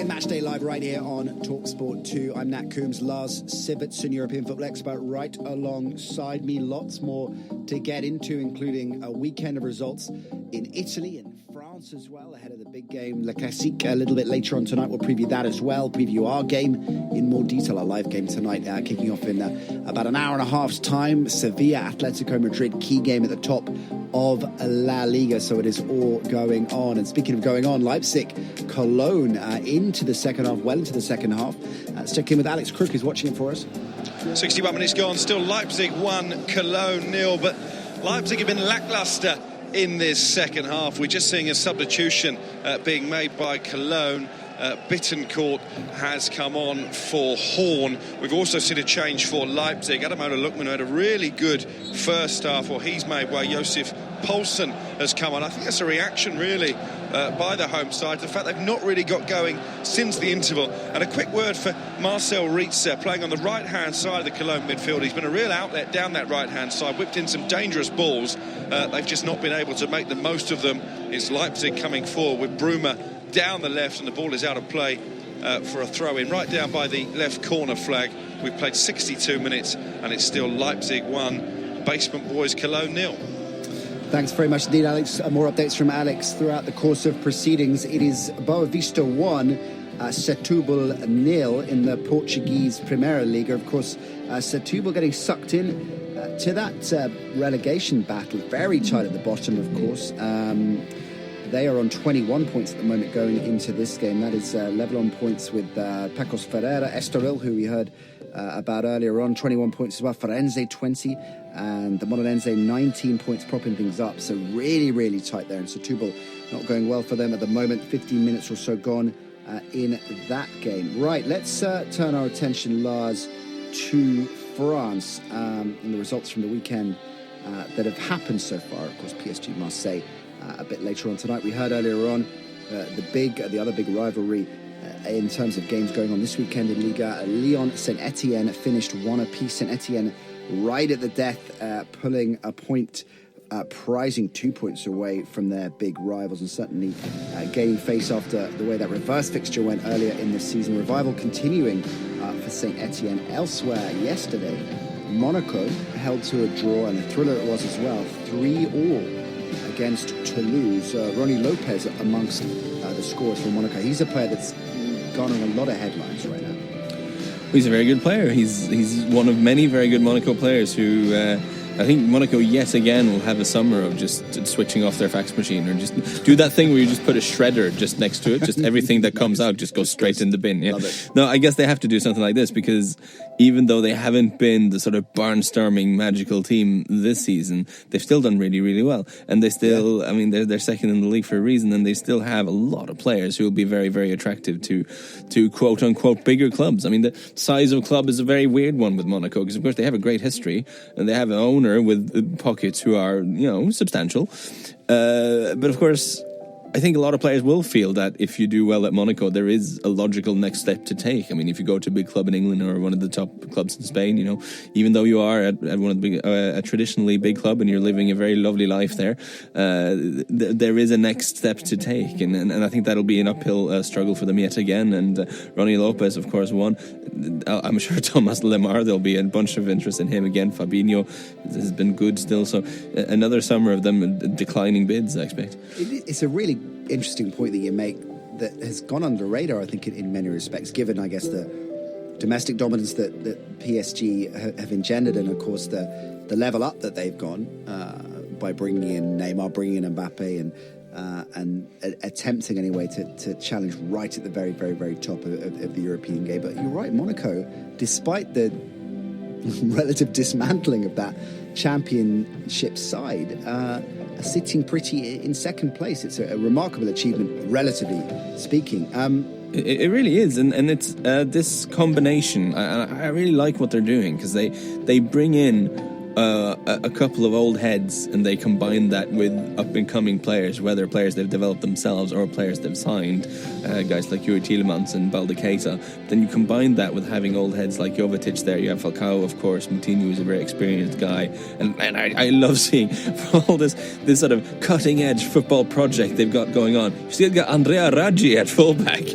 Brilliant Matchday live right here on TalkSport 2. I'm Nat Coombs, Lars Sivertsen, European football expert, right alongside me. Lots more to get into, including a weekend of results in Italy and France as well, ahead of the big game, Le Classique, a little bit later on tonight. We'll preview that as well, preview our game in more detail, our live game tonight, kicking off in about an hour and a half's time. Sevilla, Atletico Madrid, key game at the top of La Liga, so it is all going on. And speaking of going on, Leipzig, Cologne into the second half, well into the second half. Let's check in with Alex Crook, who's watching it for us. 61 minutes gone, still Leipzig 1, Cologne 0, but Leipzig have been lacklustre in this second half. We're just seeing a substitution being made by Cologne. Bittencourt has come on for Horn. We've also seen a change for Leipzig. Adamola Lookman had a really good first half, or he's made, while Josef Poulsen has come on. I think that's a reaction really by the home side to the fact they've not really got going since the interval. And a quick word for Marcel Rietzer, playing on the right hand side of the Cologne midfield. He's been a real outlet down that right hand side, whipped in some dangerous balls. They've just not been able to make the most of them. It's Leipzig coming forward with Bruma down the left, and the ball is out of play for a throw-in right down by the left corner flag. We've played 62 minutes and it's still Leipzig 1, Basement Boys Cologne 0. Thanks very much indeed, Alex. More updates from Alex throughout the course of proceedings. It is Boa Vista 1, Setúbal 0 in the Portuguese Primeira Liga. Of course, Setúbal getting sucked in to that relegation battle. Very tight at the bottom, of course. They are on 21 points at the moment going into this game. That is level on points with Pacos Ferreira, Estoril, who we heard about earlier on, 21 points as well. Firenze 20, and the Molinense 19 points, propping things up. So really, really tight there. And Setúbal not going well for them at the moment. 15 minutes or so gone in that game. Right, let's turn our attention, Lars, to France and the results from the weekend that have happened so far. Of course, PSG Marseille a bit later on tonight. We heard earlier on the other big rivalry in terms of games going on this weekend in Liga. Lyon, St Etienne finished 1 apiece. St Etienne right at the death, pulling a point, prizing 2 points away from their big rivals, and certainly gaining face after the way that reverse fixture went earlier in the season. Revival continuing for St Etienne. Elsewhere yesterday, Monaco held to a draw, and a thriller it was as well, 3-3 against Toulouse. Ronnie Lopez amongst the scorers for Monaco. He's a player that's garnering a lot of headlines right now. He's a very good player. He's one of many very good Monaco players who I think Monaco yet again will have a summer of just switching off their fax machine, or just do that thing where you just put a shredder just next to it. Just everything that comes out just goes straight in the bin. Yeah. No, I guess they have to do something like this, because even though they haven't been the sort of barnstorming magical team this season, they've still done really, really well. And they still, I mean, they're second in the league for a reason, and they still have a lot of players who will be very, very attractive to quote unquote bigger clubs. I mean, the size of club is a very weird one with Monaco, because of course they have a great history and they have an owner with pockets who are, substantial. But of course, I think a lot of players will feel that if you do well at Monaco, there is a logical next step to take. I mean, if you go to a big club in England or one of the top clubs in Spain, even though you are at one of the big, a traditionally big club and you're living a very lovely life there, there is a next step to take. And I think that'll be an uphill struggle for them yet again. And Ronnie Lopez, of course, won. I'm sure Thomas Lemar, there'll be a bunch of interest in him again. Fabinho has been good still. So another summer of them declining bids, I expect. It's a really interesting point that you make that has gone under the radar, I think, in many respects, given, I guess, the domestic dominance that PSG have engendered, and, of course, the level up that they've gone by bringing in Neymar, bringing in Mbappe, and attempting, anyway, to challenge right at the very, very, very top of the European game. But you're right, Monaco, despite the relative dismantling of that championship side, sitting pretty in second place. It's a remarkable achievement, relatively speaking. It really is, and it's this combination. I really like what they're doing, because they bring in a couple of old heads and they combine that with up-and-coming players, whether players they've developed themselves or players they've signed, guys like Yuri Tielemans and Balde Keita, then you combine that with having old heads like Jovetic there. You have Falcao, of course. Moutinho is a very experienced guy, and I love seeing all this sort of cutting-edge football project they've got going on. You still got Andrea Raggi at fullback,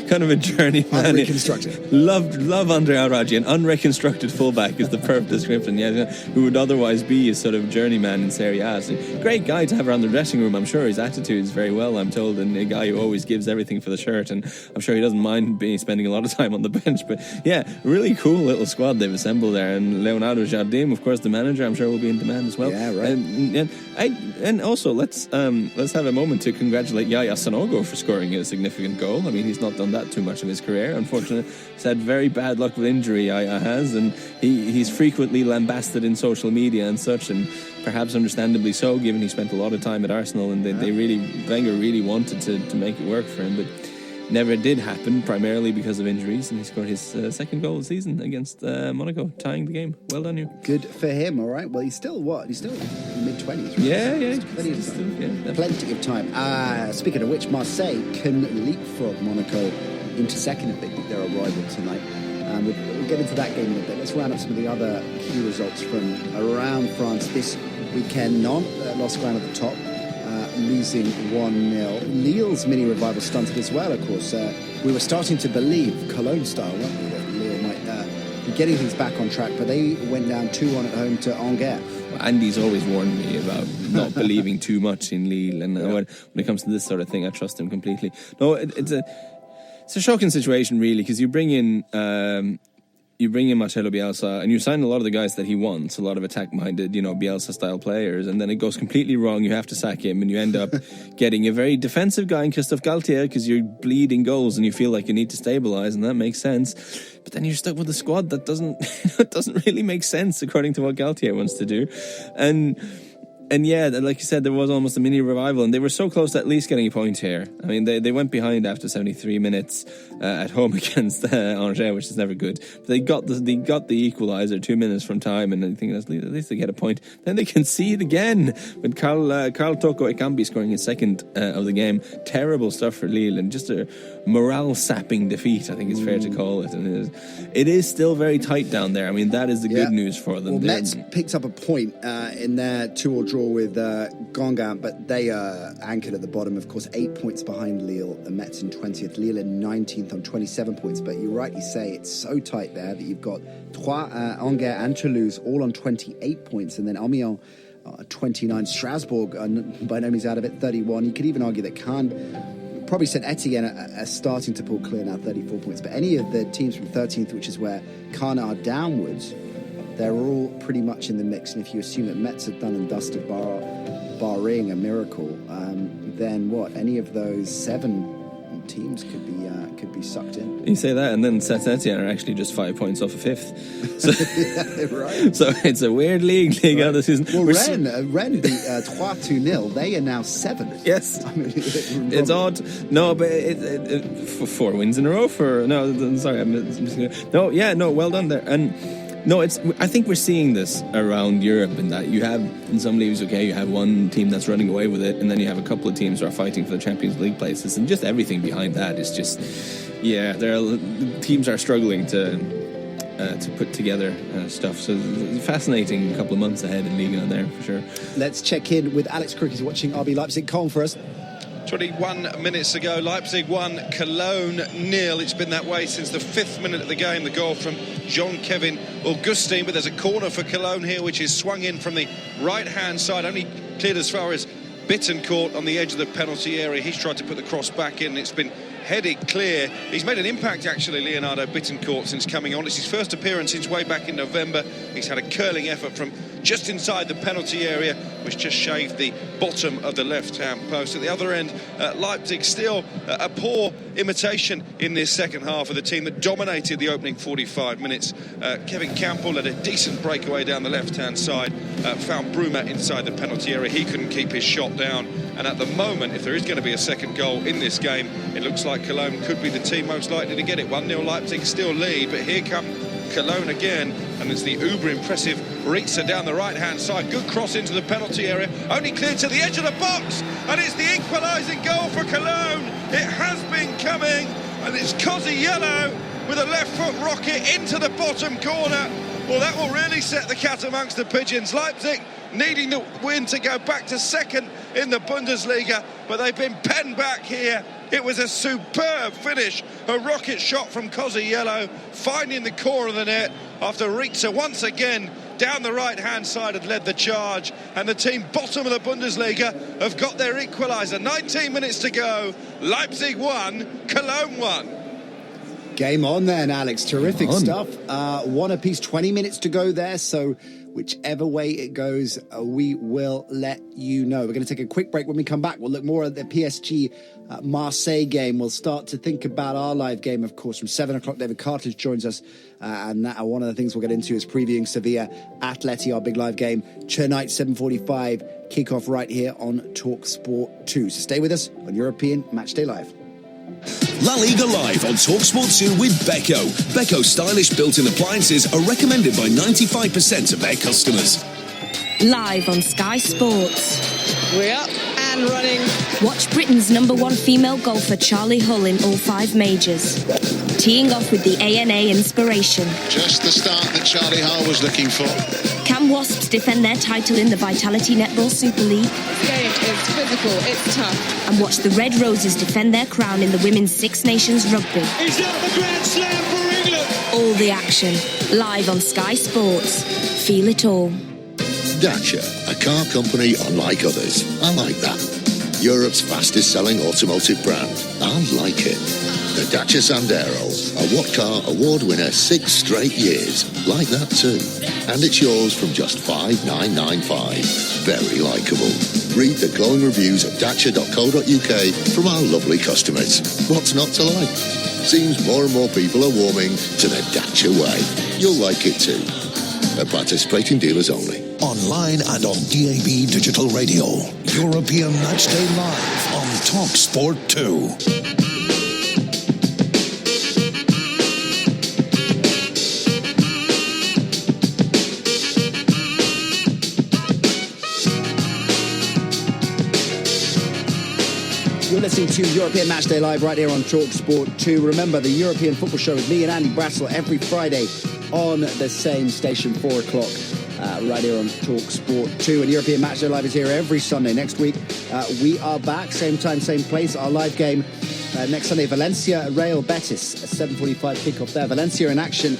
kind of a journeyman. Unreconstructed. Love Andrea Raggi, an unreconstructed fullback is the perfect description. Yeah, who would otherwise be a sort of journeyman in Serie A. So, great guy to have around the dressing room. I'm sure his attitude is very well, I'm told, and a guy who always gives everything for the shirt. And I'm sure he doesn't mind spending a lot of time on the bench. But yeah, really cool little squad they've assembled there. And Leonardo Jardim, of course, the manager, I'm sure will be in demand as well. Yeah, right. And also let's have a moment to congratulate Yaya Sanogo for scoring a significant goal. I mean, he's not done that too much in his career. Unfortunately, he's had very bad luck with injury. Yaya has, and he's frequently lambasted in social media and such, and perhaps understandably so, given he spent a lot of time at Arsenal, and Wenger really wanted to make it work for him, but never did happen, primarily because of injuries. And he scored his second goal of the season against Monaco, tying the game. Well done, you. Good for him. All right. Well, he's still mid-20s, right? Yeah. Plenty of time. Speaking of which, Marseille can leapfrog Monaco into second if they beat their rival tonight. We'll get into that game in a bit. Let's round up some of the other key results from around France this weekend. Nantes lost ground at the top, losing 1-0. Lille's mini revival stunted as well, of course. We were starting to believe, Cologne style, weren't we, that Lille might be getting things back on track, but they went down 2-1 at home to Angers. Well, Andy's always warned me about not believing too much in Lille, and when it comes to this sort of thing, I trust him completely. No, it's a shocking situation, really, because you bring in Marcelo Bielsa and you sign a lot of the guys that he wants, a lot of attack-minded, Bielsa-style players, and then it goes completely wrong. You have to sack him, and you end up getting a very defensive guy in Christophe Galtier because you're bleeding goals and you feel like you need to stabilise, and that makes sense. But then you're stuck with a squad that doesn't really make sense according to what Galtier wants to do, And yeah, like you said, there was almost a mini revival, and they were so close to at least getting a point here. I mean, they went behind after 73 minutes at home against Angers, which is never good. But they got the equaliser 2 minutes from time, and I think at least they get a point. Then they concede again with Carl Toko Ekambi scoring his second of the game. Terrible stuff for Lille, and just a morale-sapping defeat, I think it's fair to call it. And it is still very tight down there. I mean, that is the good news for them. Well, Metz picked up a point in their 2-2 draw with Guingamp, but they are anchored at the bottom, of course, 8 points behind Lille, and Metz in 20th, Lille in 19th on 27 points. But you rightly say it's so tight there that you've got Troyes, Angers and Toulouse all on 28 points, and then Amiens 29, Strasbourg by no means out of it, 31. You could even argue that Caen, probably St Etienne are starting to pull clear now, 34 points, but any of the teams from 13th, which is where Caen are downwards, they're all pretty much in the mix. And if you assume that Metz are done and dusted, barring a miracle, then what? Any of those 7 teams could be sucked in. You say that, and then Saint Etienne are actually just 5 points off of 5th. So, yeah, right. So it's a weird league right. this season. Well, Rennes beat Troyes 2-0. They are now 7th. Yes, I mean, it's odd. No, but for 4 wins in a row. Well done there. And no, I think we're seeing this around Europe, in that you have, in some leagues, you have one team that's running away with it, and then you have a couple of teams who are fighting for the Champions League places, and just everything behind that is just, teams are struggling to put together stuff. So it's a fascinating couple of months ahead in Liga there, for sure. Let's check in with Alex Crook. He's watching RB Leipzig. Colin for us. 21 minutes ago, Leipzig 1, Cologne 0. It's been that way since the 5th minute of the game. The goal from Jean-Kevin Augustin, but there's a corner for Cologne here, which is swung in from the right-hand side, only cleared as far as Bittencourt on the edge of the penalty area. He's tried to put the cross back in. It's been headed clear. He's made an impact, actually, Leonardo Bittencourt, since coming on. It's his first appearance since way back in November. He's had a curling effort from just inside the penalty area, which just shaved the bottom of the left-hand post. At the other end, Leipzig still a poor imitation in this second half of the team that dominated the opening 45 minutes. Kevin Campbell had a decent breakaway down the left-hand side, found Bruma inside the penalty area. He couldn't keep his shot down, and at the moment, if there is going to be a second goal in this game, it looks like Cologne could be the team most likely to get it. 1-0 Leipzig still lead, but here come Cologne again, and it's the uber impressive Ritza down the right-hand side. Good cross into the penalty area, only cleared to the edge of the box, and it's the equalising goal for Cologne. It has been coming, and it's Cosiello with a left foot rocket into the bottom corner. Well, that will really set the cat amongst the pigeons. Leipzig needing the win to go back to second in the Bundesliga, but they've been penned back here. It was a superb finish, a rocket shot from Cosiello, finding the core of the net after Ritza once again down the right-hand side had led the charge, and the team bottom of the Bundesliga have got their equaliser. 19 minutes to go. Leipzig 1, Cologne 1. Game on then, Alex. Terrific stuff. One apiece, 20 minutes to go there. So whichever way it goes, we will let you know. We're going to take a quick break. When we come back, we'll look more at the PSG Marseille game. We'll start to think about our live game, of course, from 7 o'clock. David Cartledge joins us. And one of the things we'll get into is previewing Sevilla Atleti, our big live game. Tonight, 7:45, kickoff right here on TalkSport 2. So stay with us on European Matchday Live. La Liga Live on TalkSport 2 with Beko. Beko's stylish built-in appliances are recommended by 95% of their customers. Live on Sky Sports. We're up and running. Watch Britain's #1 female golfer Charlie Hull in all 5 majors. Teeing off with the ANA Inspiration. Just the start that Charlie Hull was looking for. Can Wasps defend their title in the Vitality Netball Super League? This game is physical, it's tough. And watch the Red Roses defend their crown in the Women's Six Nations Rugby. Is that the Grand Slam for England? All the action, live on Sky Sports. Feel it all. Dacia, a car company unlike others. I like that. Europe's fastest selling automotive brand. I like it. The Dacia Sandero, a What Car Award winner 6 straight years. Like that too. And it's yours from just $5,995. Very likeable. Read the glowing reviews at dacia.co.uk from our lovely customers. What's not to like? Seems more and more people are warming to the Dacia way. You'll like it too. At participating dealers only. Online and on DAB Digital Radio. European Matchday Live on TalkSport 2. You're listening to European Matchday Live right here on TalkSport 2. Remember, the European Football Show with me and Andy Brassel every Friday on the same station, 4 o'clock, right here on TalkSport 2. And European Matchday Live is here every Sunday. Next week, we are back, same time, same place. Our live game next Sunday, Valencia, Real Betis, a 7:45 kickoff there. Valencia in action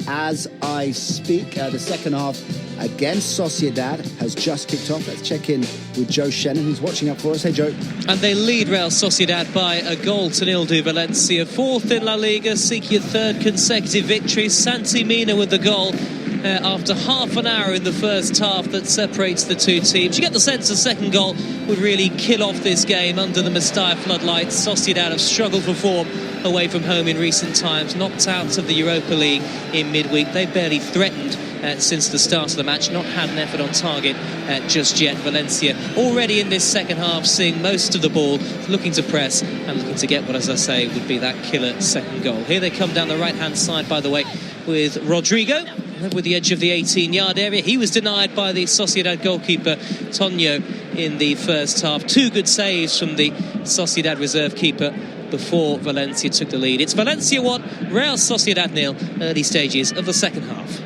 as I speak. The second half against Sociedad has just kicked off. Let's check in with Joe Shannon, who's watching up for us. Hey, Joe. And they lead Real Sociedad by a goal to 0 to Valencia. 4th in La Liga, seeking a 3rd consecutive victory. Santi Mina with the goal after half an hour in the first half that separates the two teams. You get the sense the second goal would really kill off this game under the Mestalla floodlights. Sociedad have struggled for form away from home in recent times, knocked out of the Europa League in midweek. They barely threatened since the start of the match, not had an effort on target just yet. Valencia already in this second half seeing most of the ball, looking to press and looking to get what, as I say, would be that killer second goal. Here they come down the right hand side, by the way, with Rodrigo with the edge of the 18-yard area. He was denied by the Sociedad goalkeeper Tonio in the first half. 2 good saves from the Sociedad reserve keeper before Valencia took the lead. It's Valencia 1, Real Sociedad 0, early stages of the second half.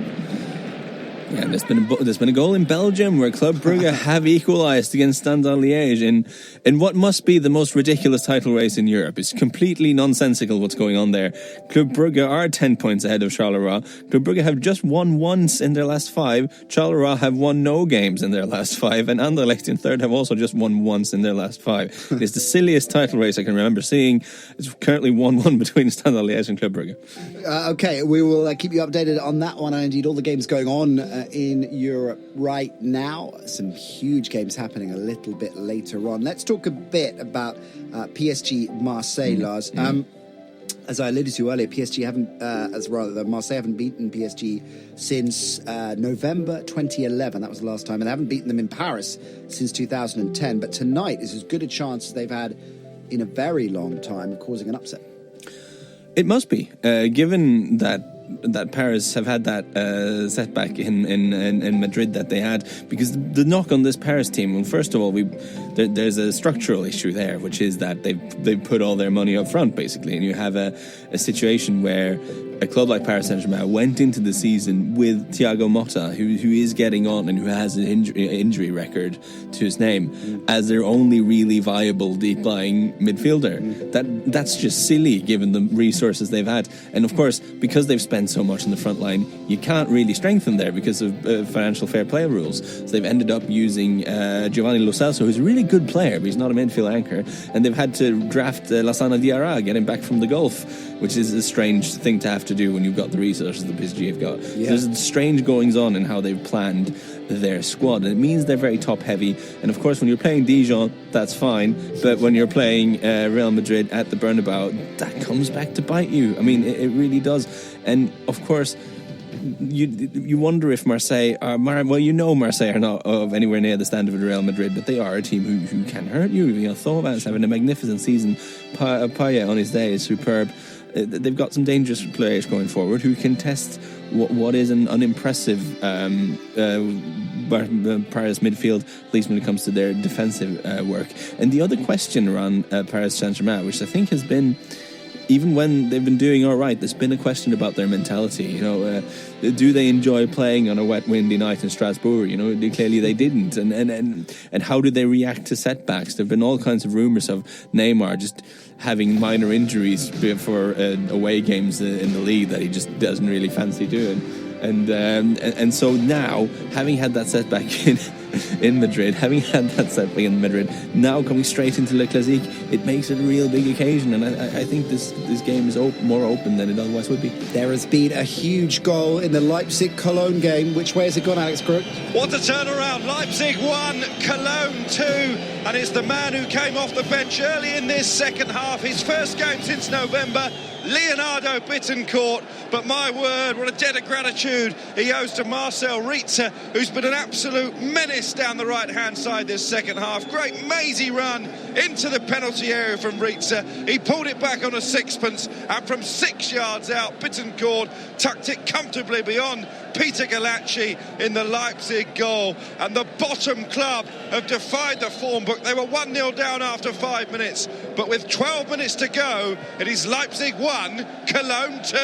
Yeah, there's been a goal in Belgium where Club Brugge have equalised against Standard Liège in what must be the most ridiculous title race in Europe. It's completely nonsensical what's going on there. Club Brugge are 10 points ahead of Charleroi. Club Brugge have just won once in their last 5. Charleroi have won no games in their last 5, and Anderlecht in third have also just won once in their last 5. It's the silliest title race I can remember seeing. It's currently 1-1 between Standard Liège and Club Brugge. Okay, we will keep you updated on that one and indeed all the games going on in Europe right now. Some huge games happening a little bit later on. Let's talk a bit about PSG Marseille, Lars. As I alluded to earlier, Marseille haven't beaten PSG since November 2011. That was the last time, and they haven't beaten them in Paris since 2010. But tonight is as good a chance as they've had in a very long time of causing an upset. It must be, given that that Paris have had that setback in Madrid that they had, because the knock on this Paris team, well, first of all, there's a structural issue there, which is that they've put all their money up front, basically, and you have a situation where a club like Paris Saint-Germain went into the season with Thiago Motta, who is getting on and who has an injury record to his name, as their only really viable deep-lying midfielder. That's just silly, given the resources they've had. And of course, because they've spent so much in the front line, you can't really strengthen there because of financial fair play rules. So they've ended up using Giovanni Lo Celso, who's a really good player, but he's not a midfield anchor. And they've had to draft Lassana Diarra, get him back from the Gulf, which is a strange thing to have to do when you've got the resources the PSG have got. Yeah. There's strange goings on in how they've planned their squad, and it means they're very top heavy. And of course, when you're playing Dijon, that's fine, but when you're playing Real Madrid at the Bernabeu, that comes back to bite you. I mean, it really does. And of course, you wonder if Marseille are Marseille are not of anywhere near the standard of Real Madrid, but they are a team who can hurt you. You know, Thomas having a magnificent season. Payet on his day is superb. They've got some dangerous players going forward who can test what is an unimpressive Paris midfield, at least when it comes to their defensive work. And the other question around Paris Saint-Germain, which I think has been, even when they've been doing all right, there's been a question about their mentality. You know, do they enjoy playing on a wet, windy night in Strasbourg? You know, clearly they didn't. And how do they react to setbacks? There have been all kinds of rumours of Neymar just having minor injuries for away games in the league that he just doesn't really fancy doing. And so now, having had that setback in Madrid, now coming straight into Le Classique, it makes it a real big occasion, and I think this game is more open than it otherwise would be. There has been a huge goal in the Leipzig-Cologne game. Which way has it gone, Alex Crook? What a turnaround. Leipzig 1, Cologne 2, and it's the man who came off the bench early in this second half, his first game since November, Leonardo Bittencourt. But my word, what a debt of gratitude he owes to Marcel Rietze, who's been an absolute menace down the right-hand side this second half. Great mazy run into the penalty area from Rietze. He pulled it back on a sixpence, and from 6 yards out, Bittencourt tucked it comfortably beyond Peter Galacci in the Leipzig goal. And the bottom club have defied the form book. They were 1-0 down after 5 minutes, but with 12 minutes to go, it is Leipzig 1, Cologne 2.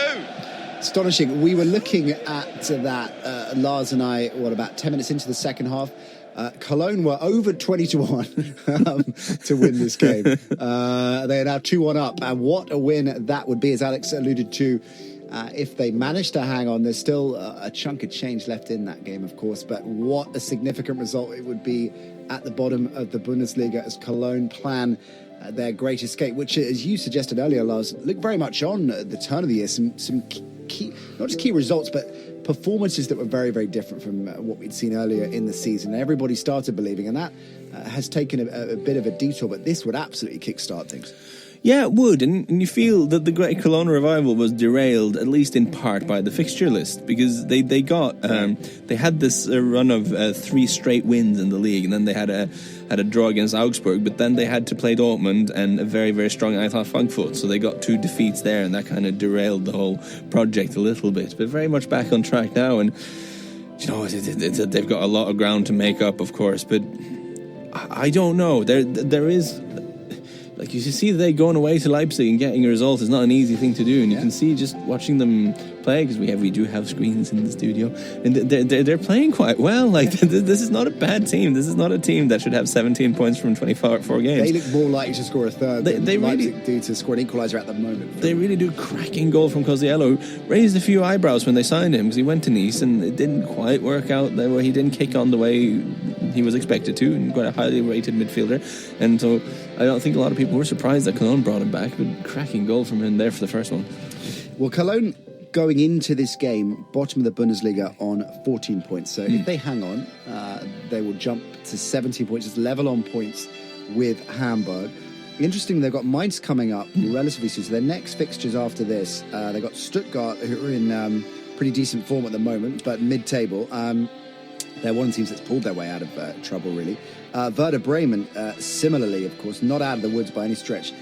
Astonishing. We were looking at that, Lars and I, about 10 minutes into the second half. Cologne were over 20-1 to win this game. They are now 2-1 up, and what a win that would be, as Alex alluded to. If they manage to hang on, there's still a chunk of change left in that game, of course, but what a significant result it would be at the bottom of the Bundesliga as Cologne plan their great escape, which, as you suggested earlier, Lars, looked very much on at the turn of the year. Some key, not just key results, but performances that were very, very different from what we'd seen earlier in the season. Everybody started believing, and that has taken a bit of a detour, but this would absolutely kickstart things. Yeah, it would, and you feel that the Great Cologne revival was derailed, at least in part, by the fixture list, because they had this run of 3 straight wins in the league, and then they had a draw against Augsburg, but then they had to play Dortmund and a very, very strong Eintracht Frankfurt, so they got 2 defeats there, and that kind of derailed the whole project a little bit, but very much back on track now. And you know, they've got a lot of ground to make up, of course, but I don't know. There is, like, you see, they going away to Leipzig and getting a result is not an easy thing to do, and you can see just watching them play, because we do have screens in the studio, and they're playing quite well. Like, this is not a bad team. This is not a team that should have 17 points from 24 games. They look more likely to score a third than they Leipzig really do to score an equaliser at the moment. They really do. Cracking goal from Cosiello, who raised a few eyebrows when they signed him, because he went to Nice and it didn't quite work out there, where he didn't kick on the way he was expected to, and quite a highly rated midfielder. And so I don't think a lot of people were surprised that Cologne brought him back, but cracking goal from him there for the first one. Well, Cologne going into this game, bottom of the Bundesliga on 14 points. So if they hang on, they will jump to 17 points, just level on points with Hamburg. Interesting, they've got Mainz coming up relatively soon. So their next fixtures after this, they've got Stuttgart, who are in pretty decent form at the moment, but mid-table. They're one of the teams that's pulled their way out of trouble, really. Werder Bremen, similarly, of course, not out of the woods by any stretch,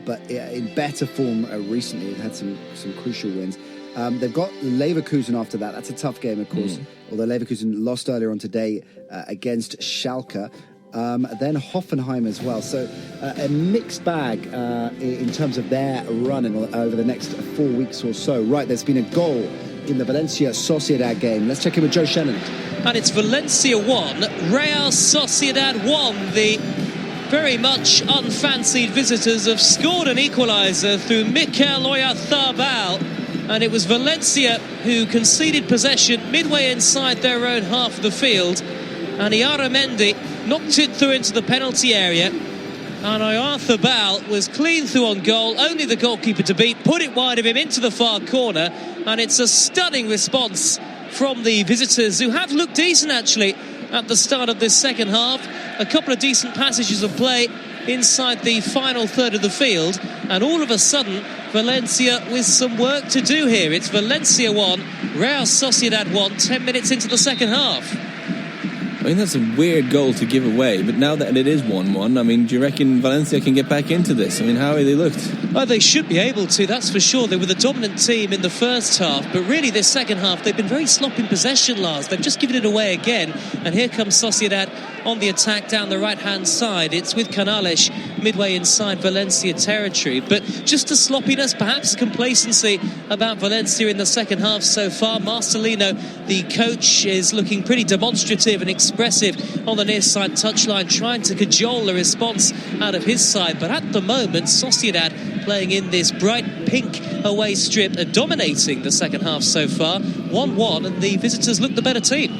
but in better form recently. They've had some crucial wins. They've got Leverkusen after that. That's a tough game, of course, although Leverkusen lost earlier on today against Schalke. Then Hoffenheim as well. So a mixed bag in terms of their run over the next 4 weeks or so. Right, there's been a goal in the Valencia Sociedad game. Let's check in with Joe Shannon. And it's Valencia 1, Real Sociedad 1. The very much unfancied visitors have scored an equaliser through Mikel Oyarzabal. And it was Valencia who conceded possession midway inside their own half of the field. And Iaramendi knocked it through into the penalty area. And Oyarzabal was clean through on goal, only the goalkeeper to beat, put it wide of him into the far corner. And it's a stunning response from the visitors, who have looked decent actually at the start of this second half. A couple of decent passages of play inside the final third of the field, and all of a sudden Valencia with some work to do here. It's Valencia 1, Real Sociedad 1, 10 minutes into the second half. I mean, that's a weird goal to give away, but now that it is 1-1, I mean, do you reckon Valencia can get back into this? I mean, how have they looked? Oh, they should be able to, that's for sure. They were the dominant team in the first half, but really this second half they've been very sloppy in possession, Lars. They've just given it away again, and here comes Sociedad on the attack down the right-hand side. It's with Canales midway inside Valencia territory, but just a sloppiness, perhaps complacency about Valencia in the second half so far. Marcelino, the coach, is looking pretty demonstrative and expressive on the near side touchline, trying to cajole a response out of his side. But at the moment, Sociedad playing in this bright pink away strip and dominating the second half so far. 1-1, and the visitors look the better team.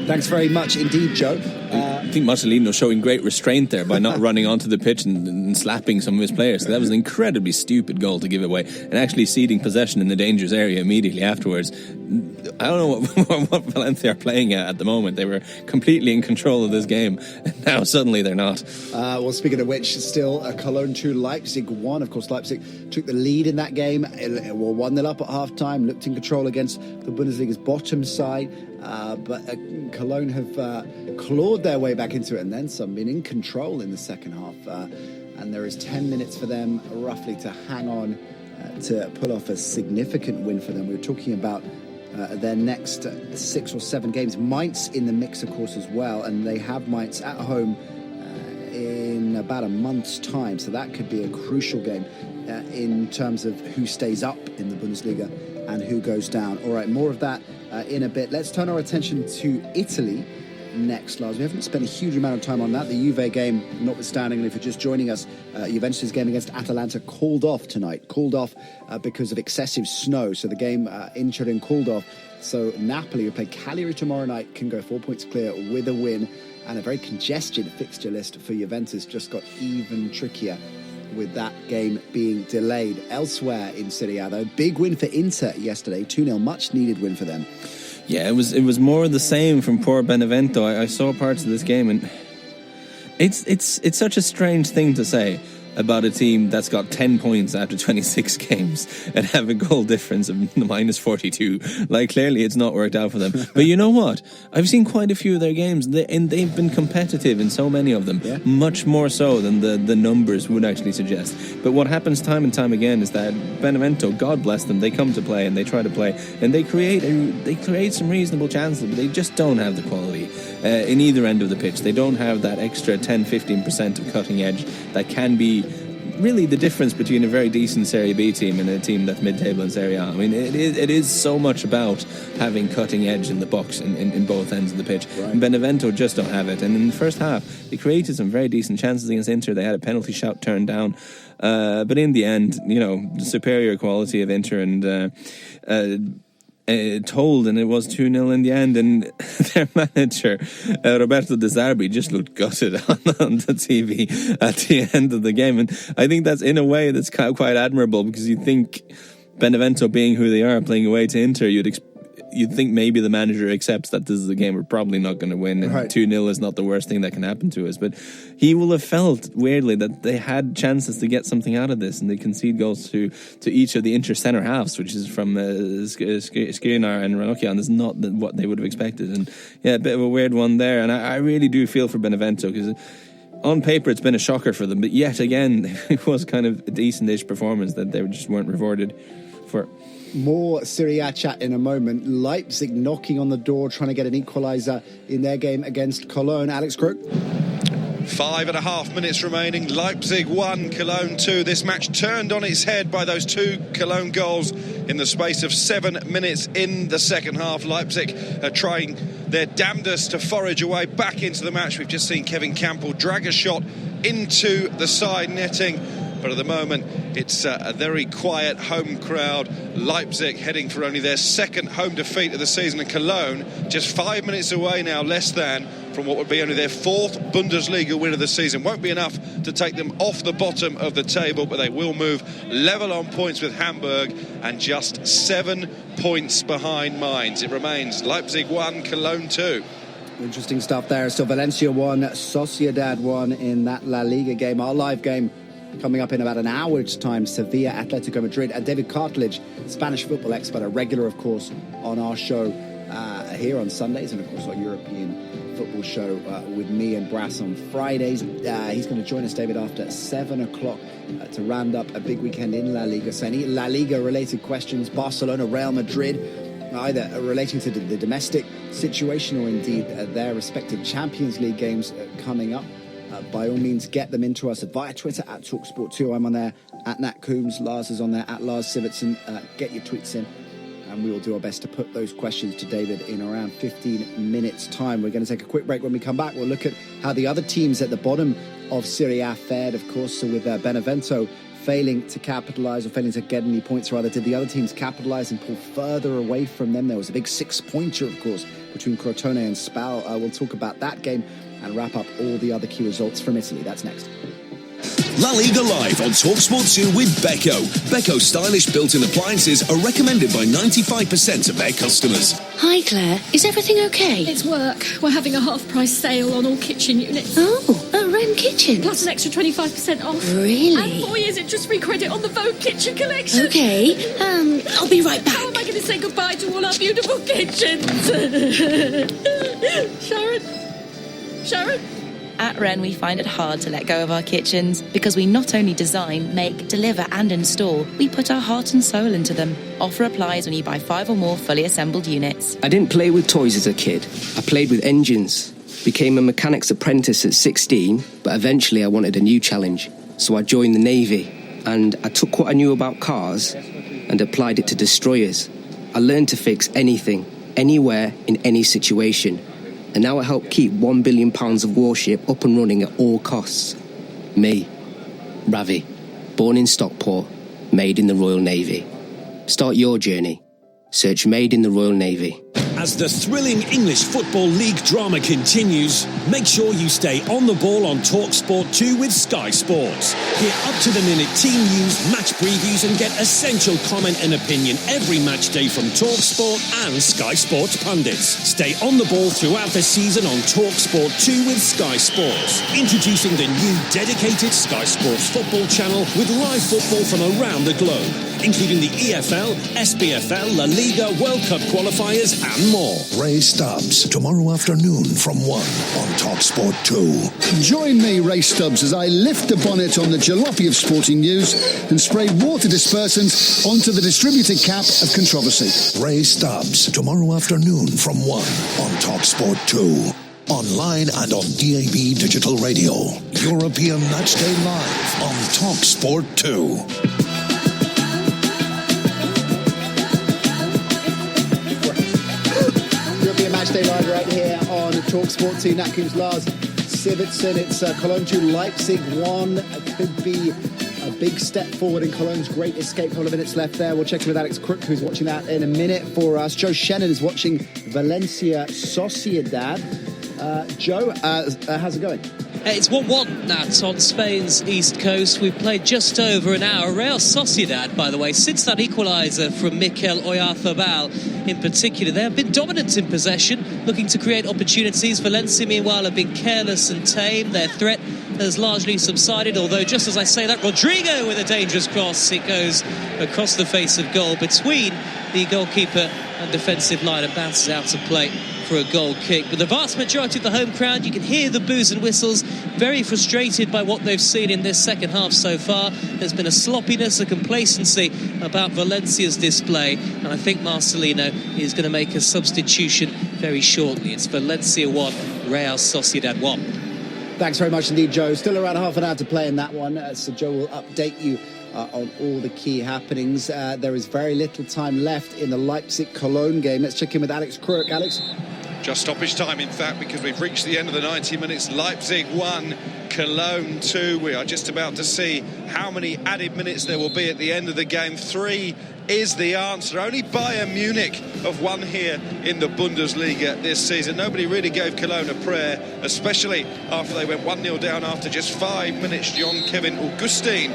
Thanks very much indeed, Joe. I think Marcelino showing great restraint there by not running onto the pitch and slapping some of his players. So that was an incredibly stupid goal to give away, and actually ceding possession in the dangerous area immediately afterwards. I don't know what Valencia are playing at the moment. They were completely in control of this game, and now suddenly they're not. Well, speaking of which, still Cologne 2, Leipzig 1. Of course, Leipzig took the lead in that game. Were 1-0 up at half-time, looked in control against the Bundesliga's bottom side. But Cologne have clawed their way back into it and then some, been in control in the second half. And there is 10 minutes for them roughly to hang on to pull off a significant win for them. We were talking about their next 6 or 7 games. Mainz in the mix, of course, as well. And they have Mainz at home in about a month's time. So that could be a crucial game in terms of who stays up in the Bundesliga and who goes down. All right, more of that in a bit. Let's turn our attention to Italy next, Lars. We haven't spent a huge amount of time on that. The Juve game, notwithstanding, and if you're just joining us, Juventus' game against Atalanta called off tonight. Called off because of excessive snow. So the game in Turin called off. So Napoli, who play Cagliari tomorrow night, can go 4 points clear with a win. And a very congested fixture list for Juventus just got even trickier with that game being delayed. Elsewhere in Serie A, though, big win for Inter yesterday, 2-0, much needed win for them. Yeah, it was more of the same from poor Benevento. I saw parts of this game, and it's such a strange thing to say about a team that's got 10 points after 26 games and have a goal difference of minus 42. Like, clearly it's not worked out for them. But you know what? I've seen quite a few of their games, and they've been competitive in so many of them, much more so than the numbers would actually suggest. But what happens time and time again is that Benevento, God bless them, they come to play and they try to play, and they create some reasonable chances, but they just don't have the quality in either end of the pitch. They don't have that extra 10-15% of cutting edge that can be really the difference between a very decent Serie B team and a team that's mid-table in Serie A. I mean, it is so much about having cutting edge in the box in both ends of the pitch. Right. And Benevento just don't have it. And in the first half, they created some very decent chances against Inter. They had a penalty shot turned down. But in the end, you know, the superior quality of Inter and told, and it was 2-0 in the end, and their manager Roberto De Zerbi just looked gutted on the TV at the end of the game, and I think that's in a way that's quite admirable, because you think Benevento being who they are, playing away to Inter, you'd think maybe the manager accepts that this is a game we're probably not going to win, and 2-0 is not the worst thing that can happen to us. But he will have felt, weirdly, that they had chances to get something out of this, and they concede goals to each of the Inter centre halves, which is from Skriniar and Ranocchia, and is not what they would have expected. And yeah, a bit of a weird one there, and I really do feel for Benevento, because on paper it's been a shocker for them, but yet again it was kind of a decent-ish performance that they just weren't rewarded for. More Serie A chat in a moment. Leipzig knocking on the door, trying to get an equaliser in their game against Cologne. Alex Crook. 5.5 minutes remaining. Leipzig 1, Cologne 2. This match turned on its head by those 2 Cologne goals in the space of 7 minutes in the second half. Leipzig are trying their damnedest to forage away back into the match. We've just seen Kevin Campbell drag a shot into the side netting. But at the moment, it's a very quiet home crowd. Leipzig heading for only their second home defeat of the season. And Cologne just 5 minutes away now, less than, from what would be only their 4th Bundesliga win of the season. Won't be enough to take them off the bottom of the table, but they will move level on points with Hamburg and just 7 points behind Mainz. It remains Leipzig 1, Cologne 2. Interesting stuff there. So Valencia 1, Sociedad 1 in that La Liga game. Our live game coming up in about an hour's time, Sevilla, Atletico Madrid. And David Cartledge, Spanish football expert, a regular, of course, on our show here on Sundays, and, of course, our European football show with me and Brass on Fridays. He's going to join us, David, after 7 o'clock to round up a big weekend in La Liga. So any La Liga-related questions, Barcelona, Real Madrid, either relating to the domestic situation or indeed their respective Champions League games coming up, by all means, get them into us via Twitter at TalkSport2. I'm on there at Nat Coombs. Lars is on there at Lars Sivertson. Get your tweets in, and we will do our best to put those questions to David in around 15 minutes' time. We're going to take a quick break. When we come back, we'll look at how the other teams at the bottom of Serie A fared, of course. So with Benevento failing to capitalise, or failing to get any points, rather, did the other teams capitalise and pull further away from them? There was a big 6-pointer, of course, between Crotone and Spal. We'll talk about that game and wrap up all the other key results from Italy. That's next. La Liga Live on TalkSport 2 with Beko. Beko stylish built-in appliances are recommended by 95% of their customers. Hi Claire, is everything okay? It's work. We're having a half-price sale on all kitchen units. Oh, at Wren Kitchen. Plus an extra 25% off. Really? And 4 years interest-free credit on the Vogue Kitchen collection. Okay, I'll be right back. How am I going to say goodbye to all our beautiful kitchens? Sharon? At Wren, we find it hard to let go of our kitchens because we not only design, make, deliver and install, we put our heart and soul into them. Offer applies when you buy 5 or more fully assembled units. I didn't play with toys as a kid. I played with engines. Became a mechanic's apprentice at 16, but eventually I wanted a new challenge. So I joined the Navy, and I took what I knew about cars and applied it to destroyers. I learned to fix anything, anywhere, in any situation. And now I help keep £1 billion of warship up and running at all costs. Me, Ravi, born in Stockport, made in the Royal Navy. Start your journey. Search Made in the Royal Navy. As the thrilling English Football League drama continues, make sure you stay on the ball on TalkSport 2 with Sky Sports. Hear up-to-the-minute team news, match previews and get essential comment and opinion every match day from TalkSport and Sky Sports pundits. Stay on the ball throughout the season on TalkSport 2 with Sky Sports. Introducing the new dedicated Sky Sports football channel with live football from around the globe, including the EFL, SPFL, La Liga, World Cup qualifiers and more. Ray Stubbs, tomorrow afternoon from 1 on TalkSport 2. Join me, Ray Stubbs, as I lift the bonnet on the jalopy of sporting news and spray water dispersants onto the distributed cap of controversy. Ray Stubbs, tomorrow afternoon from 1 on TalkSport 2. Online and on DAB Digital Radio. European Matchday Live on TalkSport 2. Matchday Live right here on TalkSport 2. Nat Coombs, Lars Sivertson. It's Cologne 2, Leipzig 1. It could be a big step forward in Cologne's great escape. Couple of minutes left there. We'll check in with Alex Crook, who's watching that in a minute for us. Joe Shannon is watching Valencia Sociedad. Joe, how's it going? It's 1-1, Nat, on Spain's east coast. We've played just over an hour. Real Sociedad, by the way, since that equaliser from Mikel Oyarzabal in particular, they have been dominant in possession, looking to create opportunities. Valencia, meanwhile, have been careless and tame. Their threat has largely subsided, although just as I say that, Rodrigo with a dangerous cross. It goes across the face of goal between the goalkeeper and defensive line and bounces out to play for a goal kick. But the vast majority of the home crowd, you can hear the boos and whistles, very frustrated by what they've seen in this second half so far. There's been a sloppiness, a complacency about Valencia's display, and I think Marcelino is going to make a substitution very shortly. It's Valencia 1, Real Sociedad 1. Thanks very much indeed, Joe. Still around half an hour to play in that one, so Joe will update you on all the key happenings. There is very little time left in the Leipzig-Cologne game. Let's check in with Alex Quirk. Alex? Just stoppage time, in fact, because we've reached the end of the 90 minutes. Leipzig 1, Cologne 2. We are just about to see how many added minutes there will be at the end of the game. 3 is the answer. Only Bayern Munich have won here in the Bundesliga this season. Nobody really gave Cologne a prayer, especially after they went 1-0 down after just 5 minutes. John-Kevin Augustin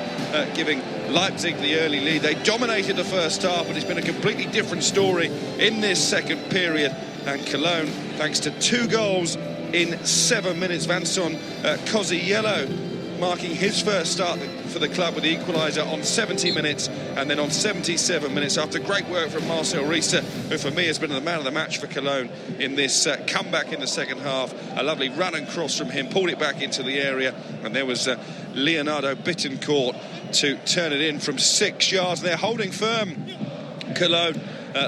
giving Leipzig the early lead. They dominated the first half, but it's been a completely different story in this second period. And Cologne, thanks to 2 goals in 7 minutes, Vincent Cosiello marking his first start for the club with the equaliser on 70 minutes, and then on 77 minutes, after great work from Marcel Riese, who for me has been the man of the match for Cologne in this comeback in the second half. A lovely run and cross from him, pulled it back into the area, and there was Leonardo Bittencourt to turn it in from 6 yards. They're holding firm, Cologne.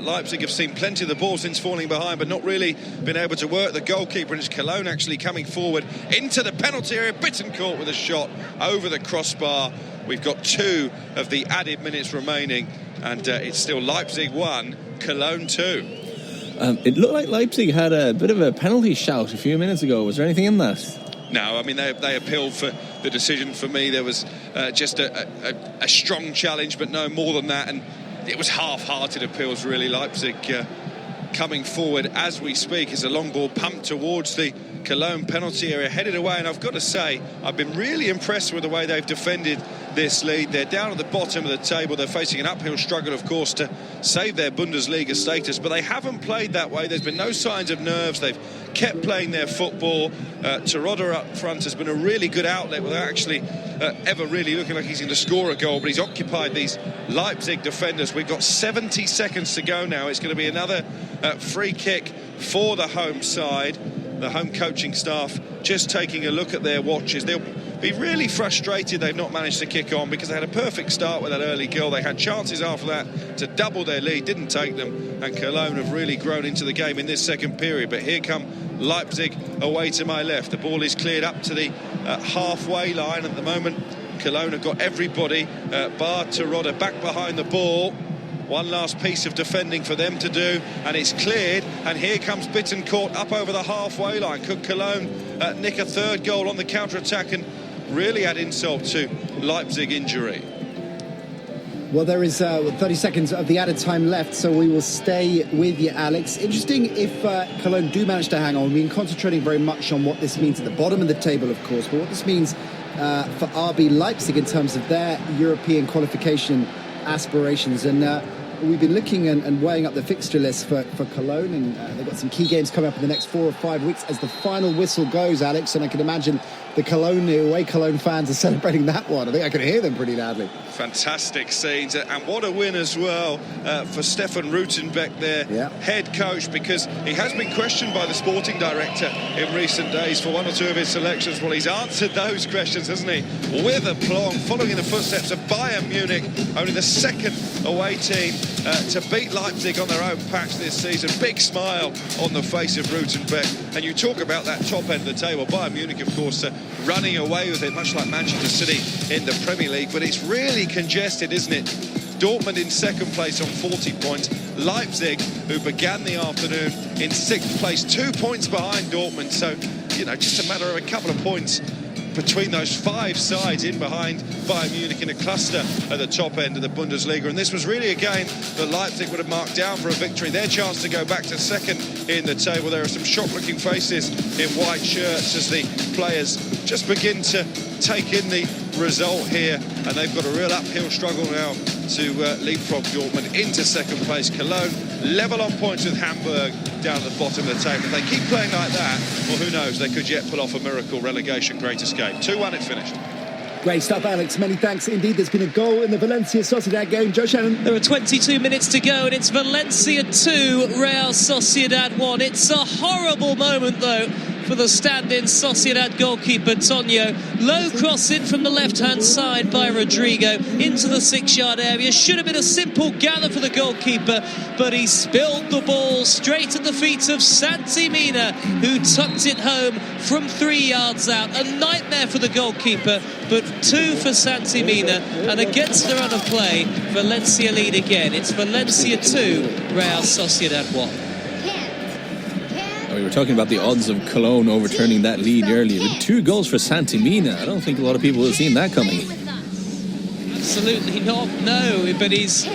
Leipzig have seen plenty of the ball since falling behind, but not really been able to work the goalkeeper, and it's Cologne actually coming forward into the penalty area. Bittencourt with a shot over the crossbar. We've got 2 of the added minutes remaining, and it's still Leipzig 1, Cologne 2. It looked like Leipzig had a bit of a penalty shout a few minutes ago. Was there anything in that? No, I mean, they appealed for the decision. For me, there was just a strong challenge, but no more than that, and it was half-hearted appeals, really. Leipzig coming forward as we speak as a long ball pumped towards the Cologne penalty area, headed away. And I've got to say, I've been really impressed with the way they've defended this lead. They're down at the bottom of the table. They're facing an uphill struggle, of course, to save their Bundesliga status, but they haven't played that way. There's been no signs of nerves. They've kept playing their football. Terodde up front has been a really good outlet without actually ever really looking like he's going to score a goal, but he's occupied these Leipzig defenders. We've got 70 seconds to go now. It's going to be another free kick for the home side. The home coaching staff just taking a look at their watches. They'll be really frustrated they've not managed to kick on, because they had a perfect start with that early goal. They had chances after that to double their lead, didn't take them, and Cologne have really grown into the game in this second period. But here come Leipzig away to my left. The ball is cleared up to the halfway line at the moment. Cologne have got everybody, bar Terodde, back behind the ball. One last piece of defending for them to do, and it's cleared, and here comes Bittencourt up over the halfway line. Could Cologne nick a third goal on the counter-attack and really add insult to Leipzig injury? Well, there is 30 seconds of the added time left, so we will stay with you, Alex. Interesting if Cologne do manage to hang on. We've been concentrating very much on what this means at the bottom of the table, of course, but what this means for RB Leipzig in terms of their European qualification aspirations. And we've been looking and weighing up the fixture list for Cologne, and they've got some key games coming up in the next 4 or 5 weeks as the final whistle goes, Alex, and I can imagine the away Cologne fans are celebrating that one. I think I can hear them pretty loudly. Fantastic scenes, and what a win as well for Stefan Rutenbeck, their head coach, because he has been questioned by the sporting director in recent days for 1 or 2 of his selections. Well, he's answered those questions, hasn't he? With aplomb, following in the footsteps of Bayern Munich, only the second away team to beat Leipzig on their own patch this season. Big smile on the face of Rutenbeck. And you talk about that top end of the table. Bayern Munich, of course, running away with it, much like Manchester City in the Premier League. But it's really congested, isn't it? Dortmund in second place on 40 points. Leipzig, who began the afternoon in 6th place, 2 points behind Dortmund. So, just a matter of a couple of points between those 5 sides in behind Bayern Munich in a cluster at the top end of the Bundesliga. And this was really a game that Leipzig would have marked down for a victory. Their chance to go back to second in the table. There are some shocked-looking faces in white shirts as the players just begin to take in the result here. And they've got a real uphill struggle now to leapfrog Dortmund into second place. Cologne level on points with Hamburg down at the bottom of the table. If they keep playing like that, well, who knows, they could yet pull off a miracle relegation great escape. 2-1, it's finished. Great stuff, Alex. Many thanks indeed. There's been a goal in the Valencia Sociedad game. Joe Shannon. There are 22 minutes to go, and it's Valencia 2, Real Sociedad 1. It's a horrible moment, though, for the stand-in Sociedad goalkeeper Tonio. Low cross in from the left-hand side by Rodrigo into the 6-yard area. Should have been a simple gather for the goalkeeper, but he spilled the ball straight at the feet of Santi Mina, who tucked it home from 3 yards out. A nightmare for the goalkeeper, but 2 for Santi Mina, and against the run of play, Valencia lead again. It's Valencia 2, Real Sociedad 1. We were talking about the odds of Cologne overturning that lead earlier. With 2 goals for Santi Mina, I don't think a lot of people have seen that coming. Absolutely not, no, but he's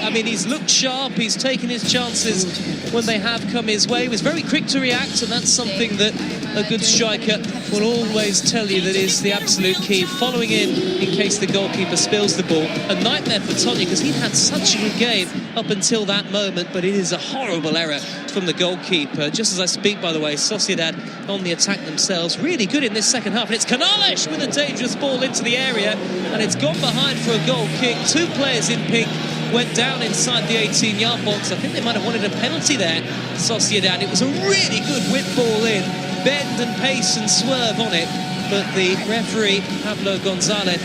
looked sharp, he's taken his chances when they have come his way. He was very quick to react, and that's something that a good striker will always tell you that is the absolute key. Following in case the goalkeeper spills the ball. A nightmare for Tony, because he'd had such a good game up until that moment, but it is a horrible error from the goalkeeper. Just as I speak, by the way, Sociedad on the attack themselves, really good in this second half, and it's Canales with a dangerous ball into the area, and it's gone behind for a goal kick. 2 players in pink went down inside the 18-yard box. I think they might have wanted a penalty there, Sociedad. It was a really good whip ball in, bend and pace and swerve on it, but the referee, Pablo Gonzalez,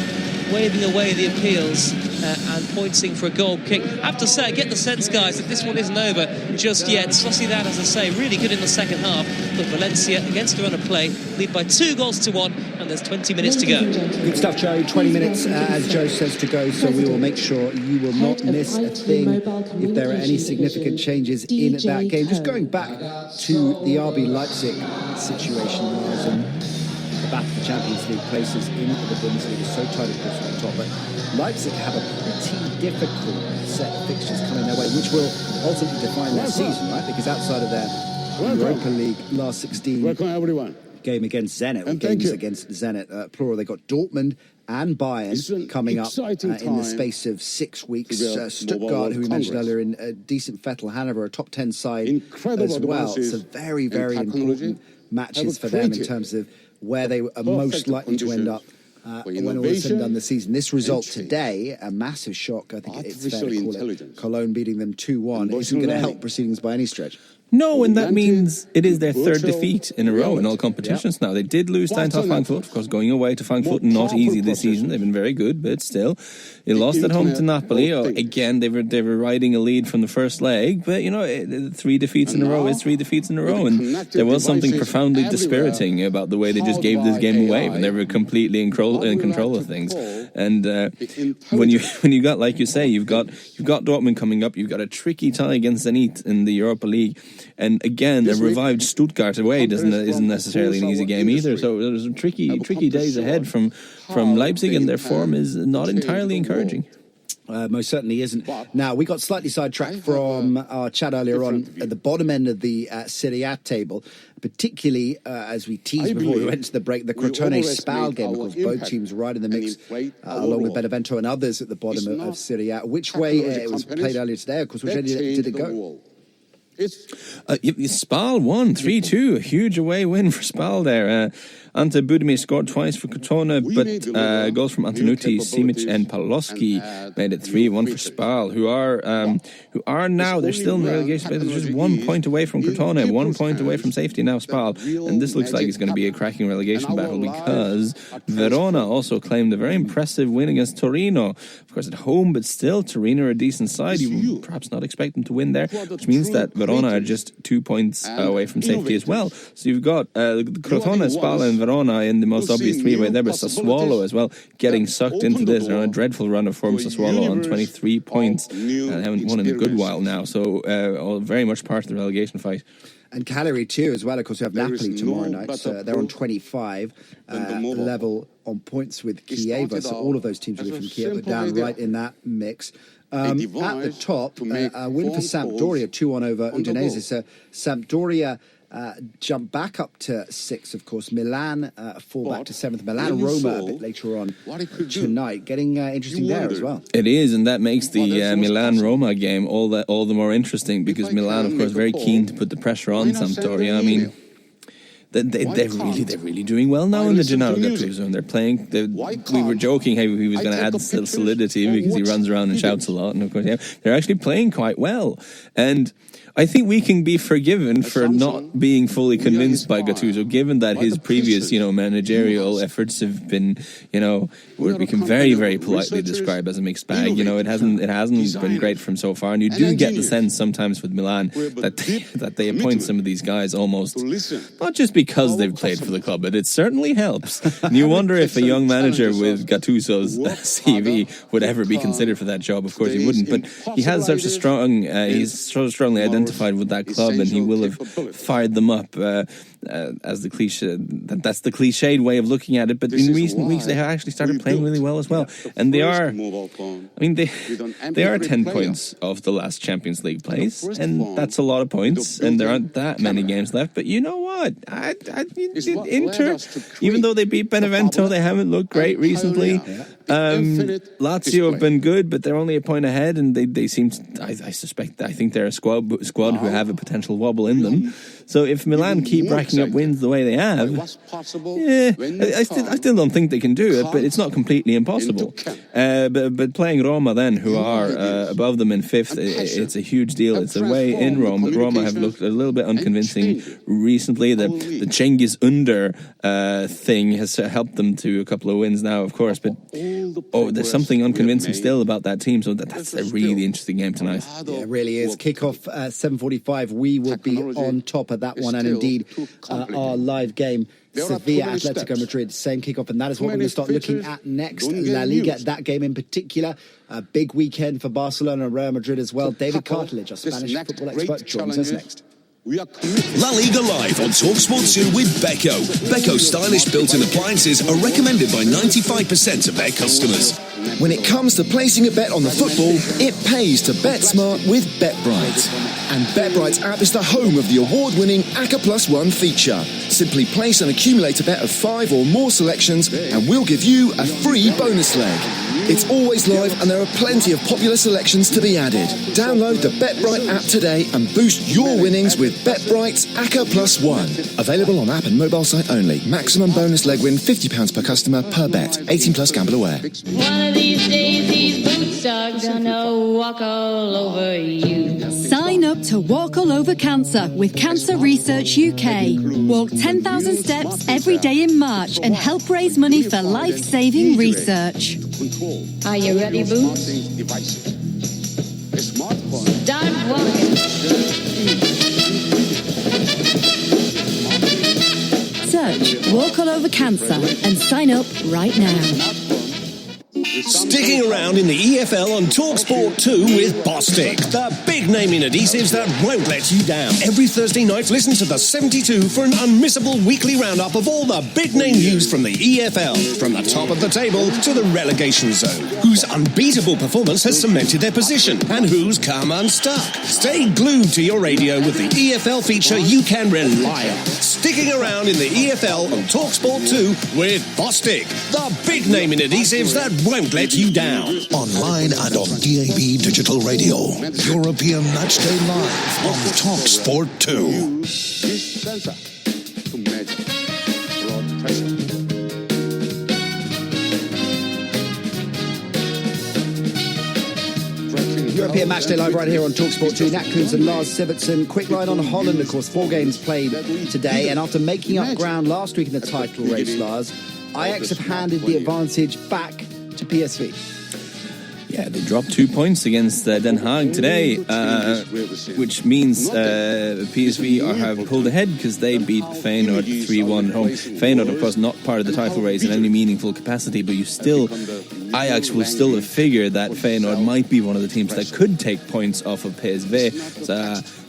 waving away the appeals and pointing for a goal kick. I have to say, I get the sense, guys, that this one isn't over just yet. Sociedad, as I say, really good in the second half, but Valencia, against the run of play, lead by 2 goals to 1, and there's 20 minutes to go. Good stuff, Joe. 20 minutes, as Joe says, to go, so we will make sure you will not miss a thing if there are any significant changes in that game. Just going back to the RB Leipzig situation, the battle for Champions League places in the Bundesliga is so tight, of course, at the top, but Leipzig have a pretty difficult set of fixtures coming their way, which will ultimately define their season, right? Because outside of their Europa League last 16 game against Zenit, or games against Zenit, plural, they got Dortmund and Bayern coming up in the space of 6 weeks. Stuttgart, who we mentioned earlier, in a decent Vettel, Hanover, a top 10 side as well. So very, very important matches for them in terms of where they are most likely to end up when all is said and done this season. This result today, a massive shock, I think it's fair to call it. Cologne beating them 2-1 isn't going to help proceedings by any stretch. No, and that means it is their 3rd defeat in a row in all competitions now. They did lose to Eintracht Frankfurt, of course, going away to Frankfurt, not easy this season. They've been very good, but still. They lost at home to Napoli. Again, they were riding a lead from the first leg, but, 3 defeats in a row is 3 defeats in a row, and there was something profoundly dispiriting about about the way they just gave this game away when they were completely in control of things. And when you got, like you say, you've got Dortmund coming up, you've got a tricky tie against Zenit in the Europa League, and again, a revived Stuttgart away isn't necessarily an easy game either. So there's some tricky days ahead from Leipzig, and their form is not entirely encouraging. Most certainly isn't. Now, we got slightly sidetracked from our chat earlier on at the bottom end of the Serie A table, particularly as we teased before we went to the break, the Crotone-Spal game, because both teams right in the mix, along with Benevento and others at the bottom of Serie A. Which way it was played earlier today, of course, which way did it go? Spal won 3-2, a huge away win for Spal there. Ante Budimir scored twice for Crotone, but goals from Antonucci, Simic and Pawlowski made it 3-1 for Spal, who are now, they're still in the relegation place. They're just 1 point away from Crotone, 1 point away from safety now, Spal, and this looks like it's going to be a cracking relegation battle, because Verona also claimed a very impressive win against Torino, of course at home, but still Torino are a decent side. You would perhaps not expect them to win there, which means that Verona are just 2 points away from safety as well. So you've got Crotone, Spal and Verona in the most obvious three-way there, but Sassuolo as well getting sucked into this. They're on a dreadful run of form, Sassuolo, on 23 points and haven't won in a good while now, so all very much part of the relegation fight. And Cagliari too as well, of course. We have Napoli tomorrow night, so they're on 25, level on points with Chieva, so all of those teams will be from Chieva down right in that mix. At the top, a win for Sampdoria, 2-1 over Udinese. So Sampdoria jump back up to 6, of course. Milan fall back to 7th. Milan Roma a bit later on tonight. Getting interesting there as well. It is, and that makes the Milan Roma game all the more interesting, because Milan, of course, very keen to put the pressure on Sampdoria. I mean, they're really doing well now in the Gennaro Gattuso, and they're playing. We were joking how he was going to add solidity because he runs around and shouts a lot, and of course, they're actually playing quite well. And I think we can be forgiven for not being fully convinced by Gattuso, given that his previous, managerial efforts have been, what we can very, very politely describe as a mixed bag. It hasn't been great from so far, and you do get the sense sometimes with Milan that they appoint some of these guys almost not just because they've played for the club, but it certainly helps. And you wonder if a young manager with Gattuso's CV would ever be considered for that job. Of course, he wouldn't, but he has such a strong, he's so strongly identified with that club, and he will have fired them up as the cliche. That's the cliched way of looking at it. But in recent weeks, they have actually started playing really well as well, and they are. They are 10 points off the last Champions League place, and that's a lot of points. And there aren't that many games left. But you know what? Inter, even though they beat Benevento, they haven't looked great recently. Lazio have been good, but they're only a point ahead, and they seem to, I think they're a squad who have a potential wobble in them. So if Milan keep racking up wins the way they have, I still don't think they can do it, but it's not completely impossible. But playing Roma then, who are above them in fifth, it's a huge deal. It's away in Rome, but Roma have looked a little bit unconvincing recently. The Cengiz Under thing has helped them to a couple of wins now, of course, but there's something unconvincing still about that team, so that's a really interesting game tonight. Yeah, it really is. Kick-off 7:45. We will be on top of that one, and indeed our live game, Sevilla Atletico Madrid, same kick-off, and that is what we're going to start looking at next. La Liga, that game in particular, a big weekend for Barcelona and Real Madrid as well. David Cartledge, our Spanish football expert, joins us next. La Liga Live on TalkSport 2 with Beko. Beko's stylish built-in appliances are recommended by 95% of their customers. When it comes to placing a bet on the football, it pays to bet smart with BetBright. And BetBright's app is the home of the award-winning ACCA Plus One feature. Simply place and accumulate a bet of 5 or more selections, and we'll give you a free bonus leg. It's always live, and there are plenty of popular selections to be added. Download the BetBright app today and boost your winnings with BetBright's ACCA Plus One. Available on app and mobile site only. Maximum bonus leg win £50 per customer per bet. 18 plus gamble aware. One of these days, these boots are gonna walk all over you. Sign up to Walk All Over Cancer with Cancer Research UK. Walk 10,000 steps every day in March and help raise money for life-saving research. Are you ready, Boots? Start walking. Search Walk All Over Cancer and sign up right now. Sticking around in the EFL on TalkSport 2 with Bostik, the big name in adhesives that won't let you down. Every Thursday night, listen to the 72 for an unmissable weekly roundup of all the big name news from the EFL, from the top of the table to the relegation zone. Whose unbeatable performance has cemented their position, and who's come unstuck. Stay glued to your radio with the EFL feature you can rely on. Sticking around in the EFL on TalkSport 2 with Bostik, the big name in adhesives that won't let you down. Online and on DAB Digital Radio. European Matchday Live on TalkSport 2. European Matchday Live right here on TalkSport 2. Nat Koons and Lars Sivertsen. Quick line on Holland, of course. 4 games played today. And after making up ground last week in the title race, Lars, Ajax have handed the advantage back to PSV. Yeah, they dropped 2 points against Den Haag today, which means PSV have pulled ahead because they beat Feyenoord 3-1 at home. Feyenoord, of course, not part of the title race in any meaningful capacity, but Ajax will still have figured that Feyenoord might be one of the teams that could take points off of PSV.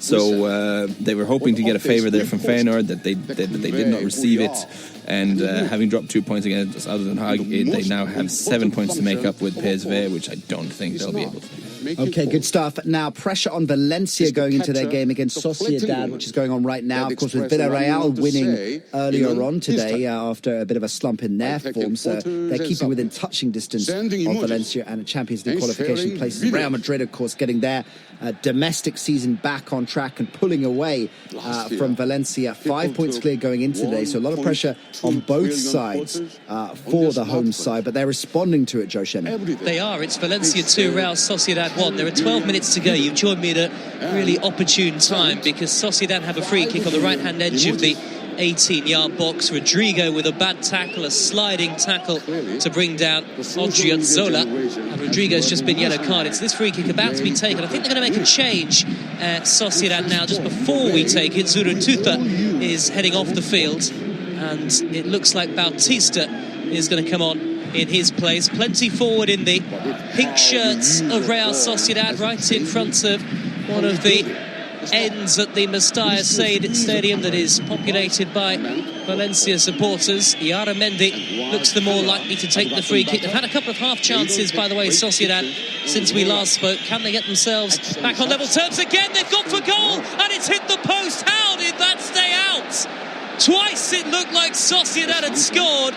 So they were hoping to get a favour there from Feyenoord, but they did not receive it. And having dropped 2 points against other than Hague, they now have 7 points to make up with PSV, which I don't think they'll be able to do. Okay, good stuff. Now, pressure on Valencia going into their game against Sociedad, which is going on right now. Of course, with Villarreal winning earlier on today after a bit of a slump in their form. So they're keeping within touching distance of Valencia and Champions League qualification places. Real Madrid, of course, getting their domestic season back on track and pulling away from Valencia. 5 points clear going into today. So a lot of pressure on both sides for the home side. But they're responding to it, Joe Shennon. They are. It's Valencia 2, Real Sociedad 1. There are 12 minutes to go. You've joined me at a really opportune time because Sociedad have a free kick on the right-hand edge of the 18-yard box. Rodrigo with a bad tackle, a sliding tackle to bring down Odriozola. And Rodrigo's just been yellow carded. It's this free kick about to be taken. I think they're going to make a change at Sociedad now. Just before we take it, Zurututa is heading off the field. And it looks like Bautista is going to come on in his place. Plenty forward in the pink shirts of Real Sociedad, right in front of one of the ends at the Mestalla Stadium that is populated by Valencia supporters. Iaramendi looks the more likely to take the free kick. They've had a couple of half chances, by the way, Sociedad, since we last spoke. Can they get themselves back on level terms again? They've gone for goal and it's hit the post. How did that stay out? Twice it looked like Sociedad had scored.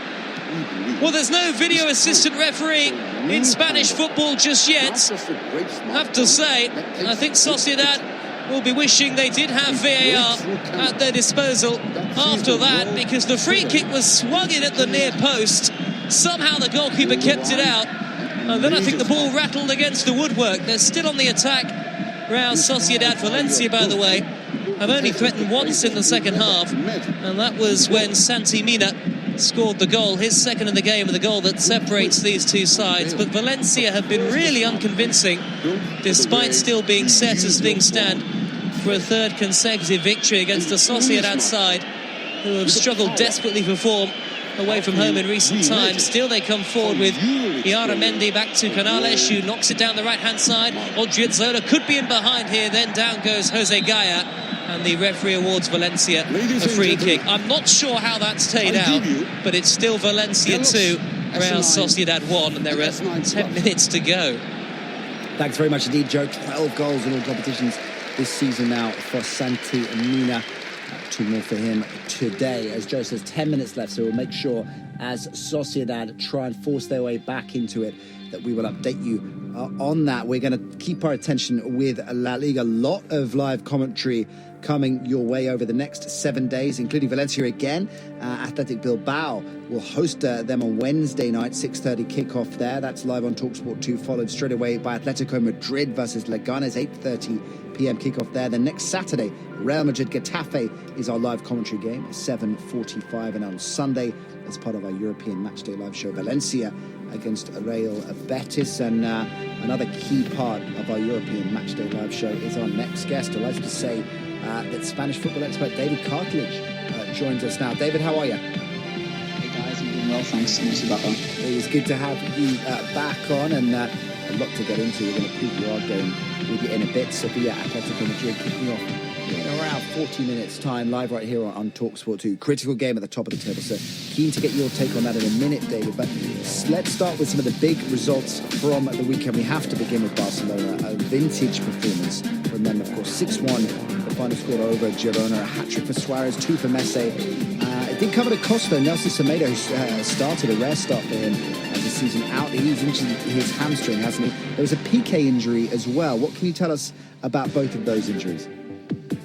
Well, there's no video assistant referee in Spanish football just yet. I have to say, I think Sociedad will be wishing they did have VAR at their disposal after that, because the free kick was swung in at the near post. Somehow the goalkeeper kept it out, and then I think the ball rattled against the woodwork. They're still on the attack. Real Sociedad. Valencia, by the way, have only threatened once in the second half, and that was when Santi Mina scored the goal, his second in the game, and the goal that separates these two sides. But Valencia have been really unconvincing, despite still being set as things stand for a third consecutive victory against a Sociedad side who have struggled desperately for form away from home in recent times. Still they come forward with Iaramendi back to Canales, who knocks it down the right-hand side. Odriozola could be in behind here, then down goes Jose Gaya, and the referee awards Valencia a free kick. I'm not sure how that's stayed out, but it's still Valencia 2, Real Sociedad 1, and there are 10 minutes to go. Thanks very much indeed, Joe. 12 goals in all competitions this season now for Santi Mina. 2 more for him today. As Joe says, 10 minutes left, so we'll make sure as Sociedad try and force their way back into it that we will update you on that. We're going to keep our attention with La Liga. A lot of live commentary coming your way over the next 7 days, including Valencia again. Athletic Bilbao will host them on Wednesday night, 6:30 kickoff there. That's live on TalkSport 2, followed straight away by Atletico Madrid versus Leganes, 8:30 p.m. kickoff there. Then next Saturday, Real Madrid Getafe is our live commentary game, 7:45, and on Sunday, as part of our European Matchday live show, Valencia against Real Betis. And another key part of our European Matchday live show is our next guest. Delighted to say that Spanish football expert David Cartledge joins us now. David, how are you? Hey guys, I'm doing well, thanks. Nice to be back on. It was good to have you back on, and a lot to get into. We're going to preview our game with you in a bit. Sevilla Atletico Madrid kicking off in around 40 minutes time, live right here on TalkSport 2. Critical game at the top of the table, so keen to get your take on that in a minute, David. But let's start with some of the big results from the weekend. We have to begin with Barcelona, a vintage performance from them, of course. 6-1, the final score over Girona, a hat-trick for Suarez, 2 for Messi. It did come at a cost, though. Nelson Semedo, who started a rare start for him this season, out. He's injured his hamstring, hasn't he? There was a Piqué injury as well. What can you tell us about both of those injuries?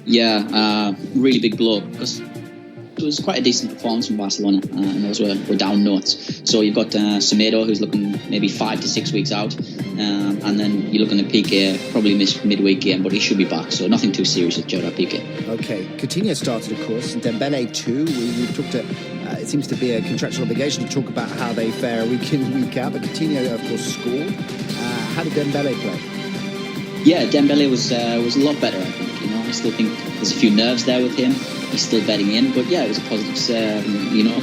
Yeah, really big blow, because it was quite a decent performance from Barcelona, and those were down notes. So you've got Semedo, who's looking maybe 5 to 6 weeks out, and then you're looking at Piqué, probably missed midweek game, but he should be back, so nothing too serious with Gerard Piqué. Okay, Coutinho started, of course, and Dembele too. We've talked to, it seems to be a contractual obligation to talk about how they fare week in, week out, but Coutinho, of course, scored. How did Dembele play? Yeah, Dembele was a lot better, I think. I still think there's a few nerves there with him. He's still betting in, but yeah, it was a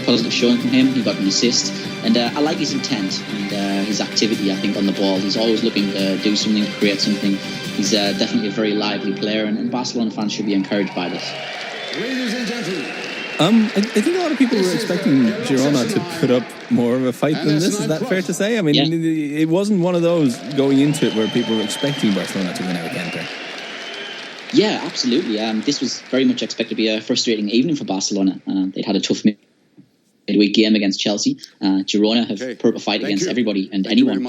positive showing from him. He got an assist, and I like his intent and his activity. I think on the ball, he's always looking to do something, create something. He's definitely a very lively player, and Barcelona fans should be encouraged by this. Ladies and gentlemen, I think a lot of people were expecting Girona to put up more of a fight than this. Is that fair to say? I mean, it wasn't one of those going into it where people were expecting Barcelona to win out again. Yeah, absolutely. This was very much expected to be a frustrating evening for Barcelona. They'd had a tough midweek game against Chelsea. Girona have put up a fight against everybody and anyone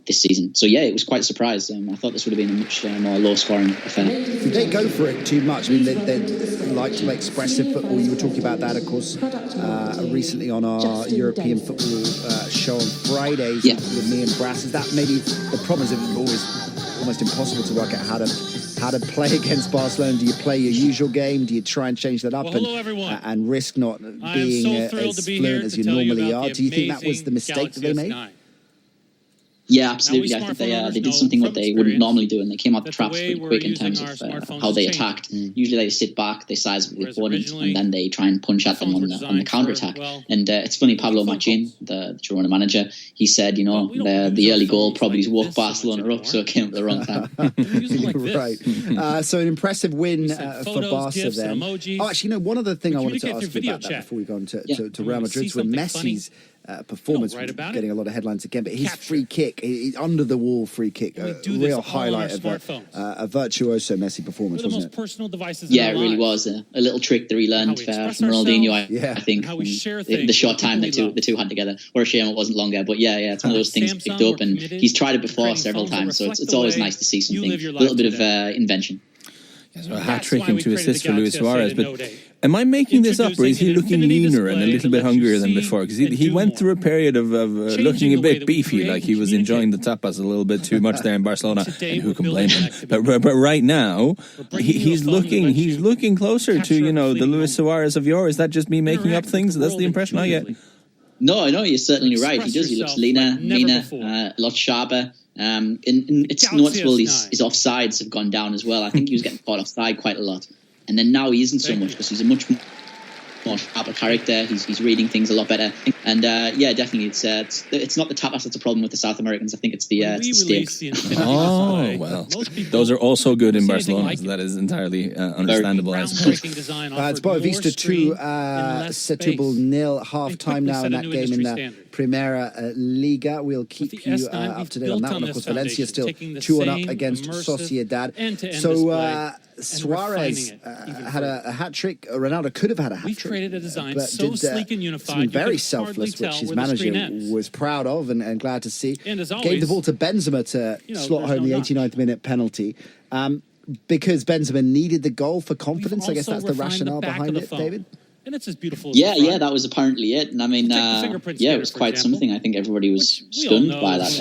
this season. So yeah, it was quite a surprise. I thought this would have been a much more low-scoring affair. Did they go for it too much? I mean, they like to play expressive football. You were talking about that, of course, recently on our European football show on Fridays with me and Brass. Is that maybe the problem? Is it always almost impossible to work out how to play against Barcelona? Do you play your usual game? Do you try and change that up and risk not being as fluent as you normally are? Do you think that was the mistake that they made? Yeah, absolutely. I think they did something what they wouldn't normally do, and they came out the traps pretty quick in terms of how they attacked. Usually they sit back, they size the opponent, and then they try and punch at them on the counter-attack. And it's funny, Pablo Machin, the Girona manager, he said, the early goal probably woke Barcelona up, so it came at the wrong time. Right. So an impressive win for Barca then. Oh, actually, one other thing I wanted to ask you about that before we go on to Real Madrid, where Messi's performance, getting a lot of headlines again, but his free kick, his under-the-wall free kick, a real highlight of a virtuoso Messi performance, wasn't it? Yeah, it really was. A little trick that he learned from Ronaldinho, I think, the short time the two had together. Or a shame it wasn't longer, but yeah, it's one of those things picked up, and he's tried it before several times, so it's always nice to see something, a little bit of invention. So a hat-trick and 2 assists for Luis Suarez, but am I making this up, or is he looking leaner and a little bit hungrier than before? Because he went through a period of looking a bit beefy, like he was enjoying the tapas a little bit too much there in Barcelona, and who can blame him? But right now, he's looking closer to, the Luis Suarez of yore. Is that just me making up things? That's the impression I get. No, you're certainly right. He does. He looks leaner, a lot sharper. And it's noticeable his offsides have gone down as well. I think he was getting caught offside quite a lot, and then now he isn't so much because he's a much more sharper character. He's reading things a lot better, and definitely it's not the tapas that's a problem with the South Americans. I think it's the steaks. Oh well, those are also good in Barcelona. So that is entirely understandable. I suppose. It's Boavista 2, Setúbal 0. Half time now in that game in the Primera Liga. We'll keep you up to date on that one. Of course, Valencia still 2-1 up against Sociedad. So Suarez had a hat-trick. Ronaldo could have had a hat-trick, but did something very selfless, which his manager was proud of and glad to see. Gave the ball to Benzema to slot home the 89th minute penalty. Because Benzema needed the goal for confidence. I guess that's the rationale behind it, David. And it's as beautiful as that was apparently it. And I mean, it was quite something. I think everybody was stunned by that.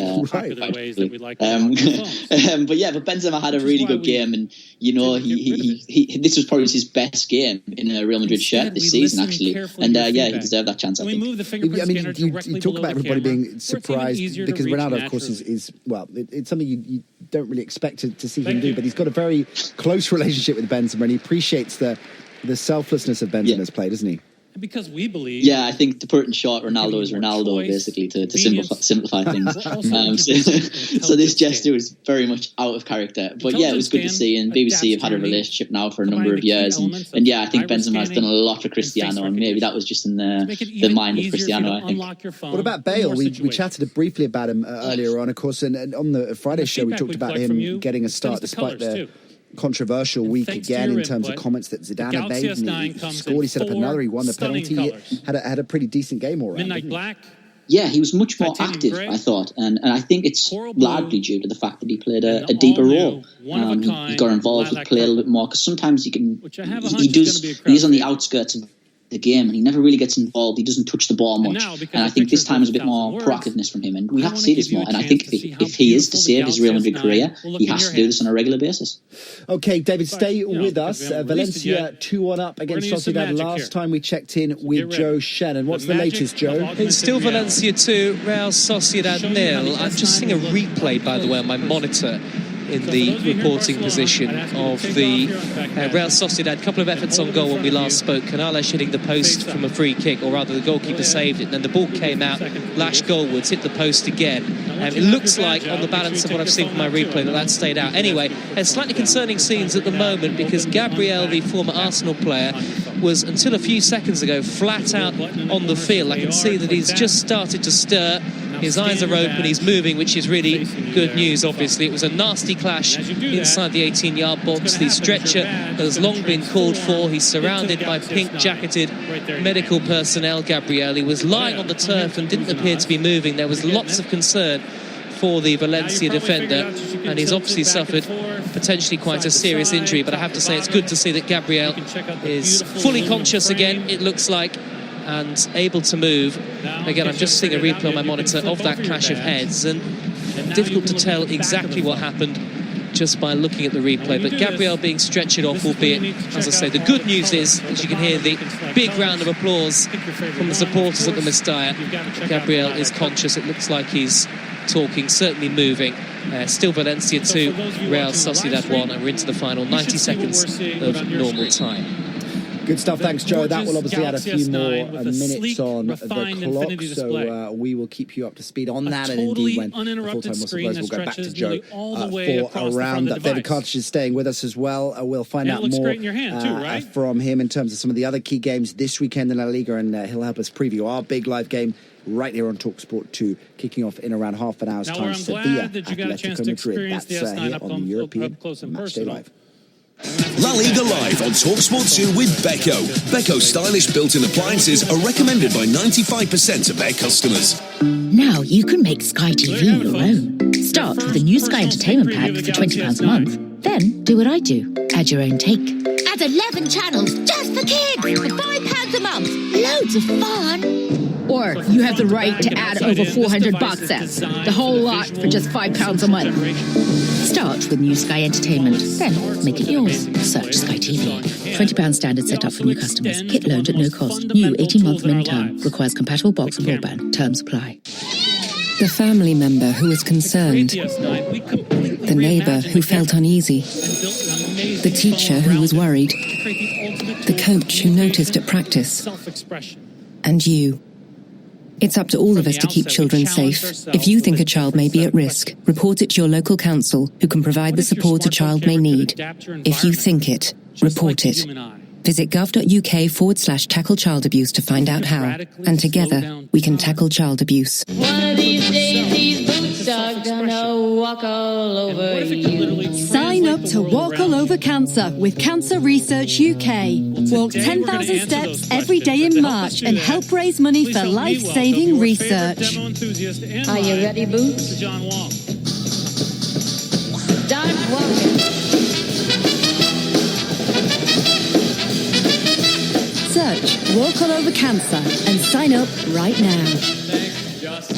But Benzema had a really good game, and he this was probably his best game in a Real Madrid shirt this season, actually. And he deserved that chance, I think. I mean, you talk about everybody being surprised because Ronaldo, of course, is it's something you don't really expect to see him do, but he's got a very close relationship with Benzema, and he appreciates the selflessness of Benzema's play, doesn't he? Because we believe. Yeah, I think to put in short, Ronaldo is Ronaldo, basically, to simplify things. So this gesture was very much out of character. But it was good to see. And BBC have had a relationship now for a number of years. And I think Benzema has done a lot for Cristiano. And maybe that was just in the mind of Cristiano, I think. What about Bale? We chatted briefly about him earlier on, of course. And on the Friday show, we talked about him getting a start despite the controversial week again in terms of comments that Zidane had made, and he scored, he set up another, he won the penalty, he had a pretty decent game all around. Midnight Black. Yeah, he was much more active, I thought, and I think it's largely due to the fact that he played a deeper role. He got involved, he played a little bit more, because sometimes he's on the outskirts of the game, and he never really gets involved. He doesn't touch the ball much, and I think this time was a bit more proactiveness from him, and we have to see this more. And I think if he is to save his Real Madrid career, he has to do this on a regular basis. Okay, David, stay with us. Valencia 2-1 up against Sociedad. Last time we checked in with Joe Shannon. What's the latest, Joe? It's still Valencia 2, Real Sociedad 0. I'm just seeing a replay, by the way, on my monitor in the reporting position of the Real Sociedad. A couple of efforts on goal when we last spoke. Canales hitting the post from a free kick, or rather the goalkeeper saved it, and then the ball came out, lashed goalwards, hit the post again. It looks like, on the balance of what I've seen from my replay, that stayed out. Anyway, slightly concerning scenes at the moment, because Gabriel, the former Arsenal player, was, until a few seconds ago, flat out on the field. I can see that he's just started to stir. His eyes are open, he's moving, which is really good news, obviously. It was a nasty clash inside the 18-yard box. The stretcher has long been called for. He's surrounded by pink-jacketed medical personnel, Gabriel. He was lying on the turf and didn't appear to be moving. There was lots of concern for the Valencia defender, and he's obviously suffered potentially quite a serious injury. But I have to say, it's good to see that Gabriel is fully conscious again, it looks like, and able to move. Again, I'm just seeing a replay on my monitor of that clash of heads, and difficult to tell exactly what happened just by looking at the replay. But Gabriel being stretchered off, albeit, as I say, the good news is that you can hear the big round of applause from the supporters at the Mestalla. Gabriel is conscious. It looks like he's talking, certainly moving. Still Valencia 2, Real Sociedad 1, and we're into the final 90 seconds of normal time. Good stuff, thanks, Joe. That will obviously add a few more minutes on the clock, so we will keep you up to speed on that. And indeed, when the full-time whistle blows, we'll go back to Joe for a round-up. David Cartridge is staying with us as well. We'll find out more from him in terms of some of the other key games this weekend in La Liga, and he'll help us preview our big live game right here on TalkSport 2, kicking off in around half an hour's time. Sevilla, Atletico Madrid. That's here on the European Matchday Live. La Liga Live on TalkSport 2 with Beko. Beko's stylish built-in appliances are recommended by 95% of their customers. Now you can make Sky TV your own. Start with a new Sky Entertainment Pack for £20 a month. Then do what I do. Add your own take. Add 11 channels just for kids for £5 a month. Loads of fun. Or you have the right to add over 400 box sets. The whole lot for just £5 a month. Start with new Sky Entertainment, then make it yours. Search Sky TV. £20 standard setup for new customers. Kit loaned at no cost. New 18-month min term. Requires compatible box and broadband. Terms apply. The family member who was concerned. The neighbour who felt uneasy. The teacher who was worried. The coach who noticed at practice. And you. It's up to all of us to keep children safe. If you think a child may be at risk, report it to your local council, who can provide the support a child may need. If you think it, report it. Visit gov.uk/tackle child abuse to find out how. And together, we can tackle child abuse. One of these days, these boots are gonna walk all over you. Sign up to Walk All Over Cancer with Cancer Research UK. Walk 10,000 steps every day in March and help raise money for life-saving research. Are you ready, Boots? Start walking. Search Walk All Over Cancer and sign up right now.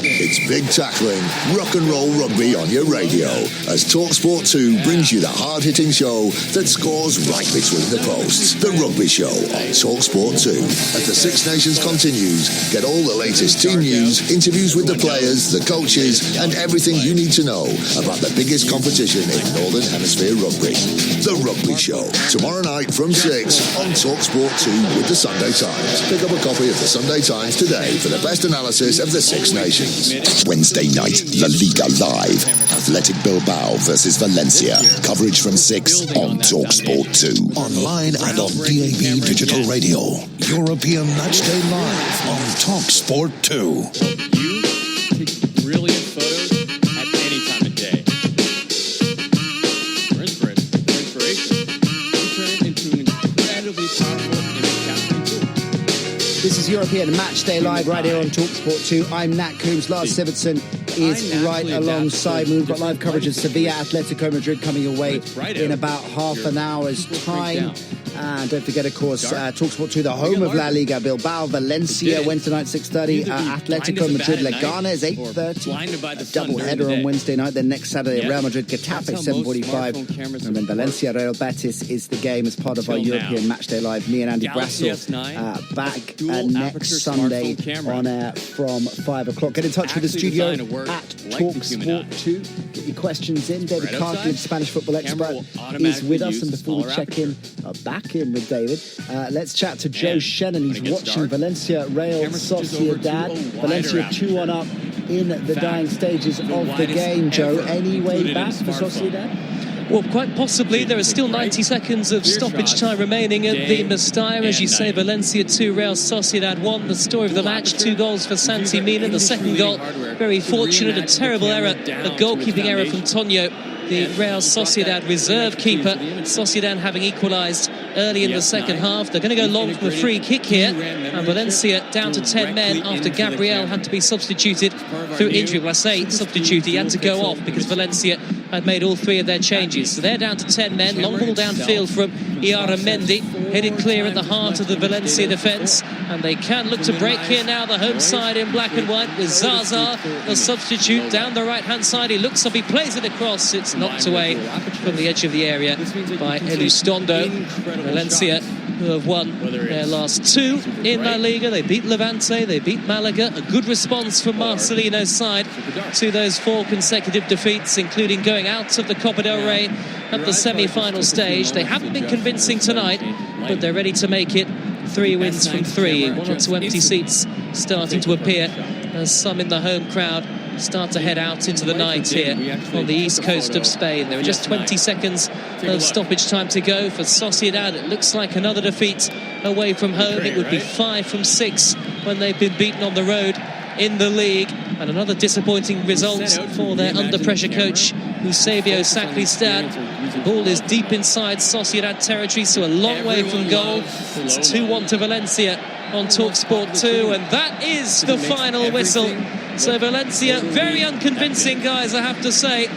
It's big tackling, rock and roll rugby on your radio as TalkSport 2 brings you the hard-hitting show that scores right between the posts. The Rugby Show on TalkSport 2. As the Six Nations continues, get all the latest team news, interviews with the players, the coaches, and everything you need to know about the biggest competition in Northern Hemisphere rugby. The Rugby Show, tomorrow night from 6 on TalkSport 2 with the Sunday Times. Pick up a copy of the Sunday Times today for the best analysis of the Six Nations. Wednesday night, La Liga Live. Athletic Bilbao versus Valencia. Coverage from 6 on TalkSport 2. Online and on DAB Digital Radio. European Matchday Live on TalkSport 2. You take brilliant photos at any time of day. For inspiration. You turn it into an incredibly powerful image capturing tool. This is European Matchday Live right here on TalkSport 2. I'm Nat Coombs. Lars Sivertson is right alongside me. We've got live coverage of Sevilla, Atletico Madrid coming away in about half an hour's time. And don't forget, of course, TalkSport 2, the home of La Liga. Bilbao, Valencia, Wednesday night, 6:30. Atletico Madrid, Leganes, 8:30. A double header on Wednesday night. Then next Saturday, Real Madrid, Getafe, 7:45. And then Valencia, Real Betis is the game as part of our European Matchday Live. Me and Andy Brassel back next Sunday on air from 5 o'clock. Get in touch with the studio at TalkSport 2. Get your questions in. David Cartledge, Spanish football expert, is with us. And before we check in, back in with David, let's chat to Joe Shannon. He's watching Valencia, Real Sociedad. Valencia 2-1 up in the dying stages of the game. Joe, any way back for Sociedad? Well, quite possibly. There are still 90 seconds of stoppage time remaining at the Matchday. As you say, Valencia 2, Real Sociedad 1. The story of the match, 2 goals for Santi Mina. The second goal, very fortunate, a terrible error, a goalkeeping error from Tonio, the Real Sociedad reserve keeper. Sociedad having equalised early in the second half. They're going to go long from a free kick here, and Valencia down to 10 men after Gabriel had to be substituted through injury. Well, I say substitute, he had to go off because Valencia had made all 3 of their changes. So they're down to 10 men. Long ball downfield from Iaramendi, headed clear at the heart of the Valencia defence, and they can look to break here now. The home side in black and white with Zaza, the substitute, down the right hand side. He looks up, he plays it across. It's knocked away from the edge of the area by Elizondo. Valencia, who have won their last 2 in La Liga. They beat Levante, they beat Malaga. A good response from Marcelino's side to those 4 consecutive defeats, including going out of the Copa del Rey at the semi-final stage. They haven't been convincing tonight, but they're ready to make it 3 wins from 3. 1 or 2 empty seats starting to appear as some in the home crowd start to head out into the night here on the east coast of Spain. There are just 20 seconds of stoppage time to go for Sociedad. It looks like another defeat away from home. It would be 5 from 6 when they've been beaten on the road in the league, and another disappointing result for their under-pressure coach Eusebio Sacristán. The ball is deep inside Sociedad territory, so a long way from goal. It's 2-1 to Valencia on TalkSport 2, and that is the final whistle. So Valencia, very unconvincing, guys, I have to say,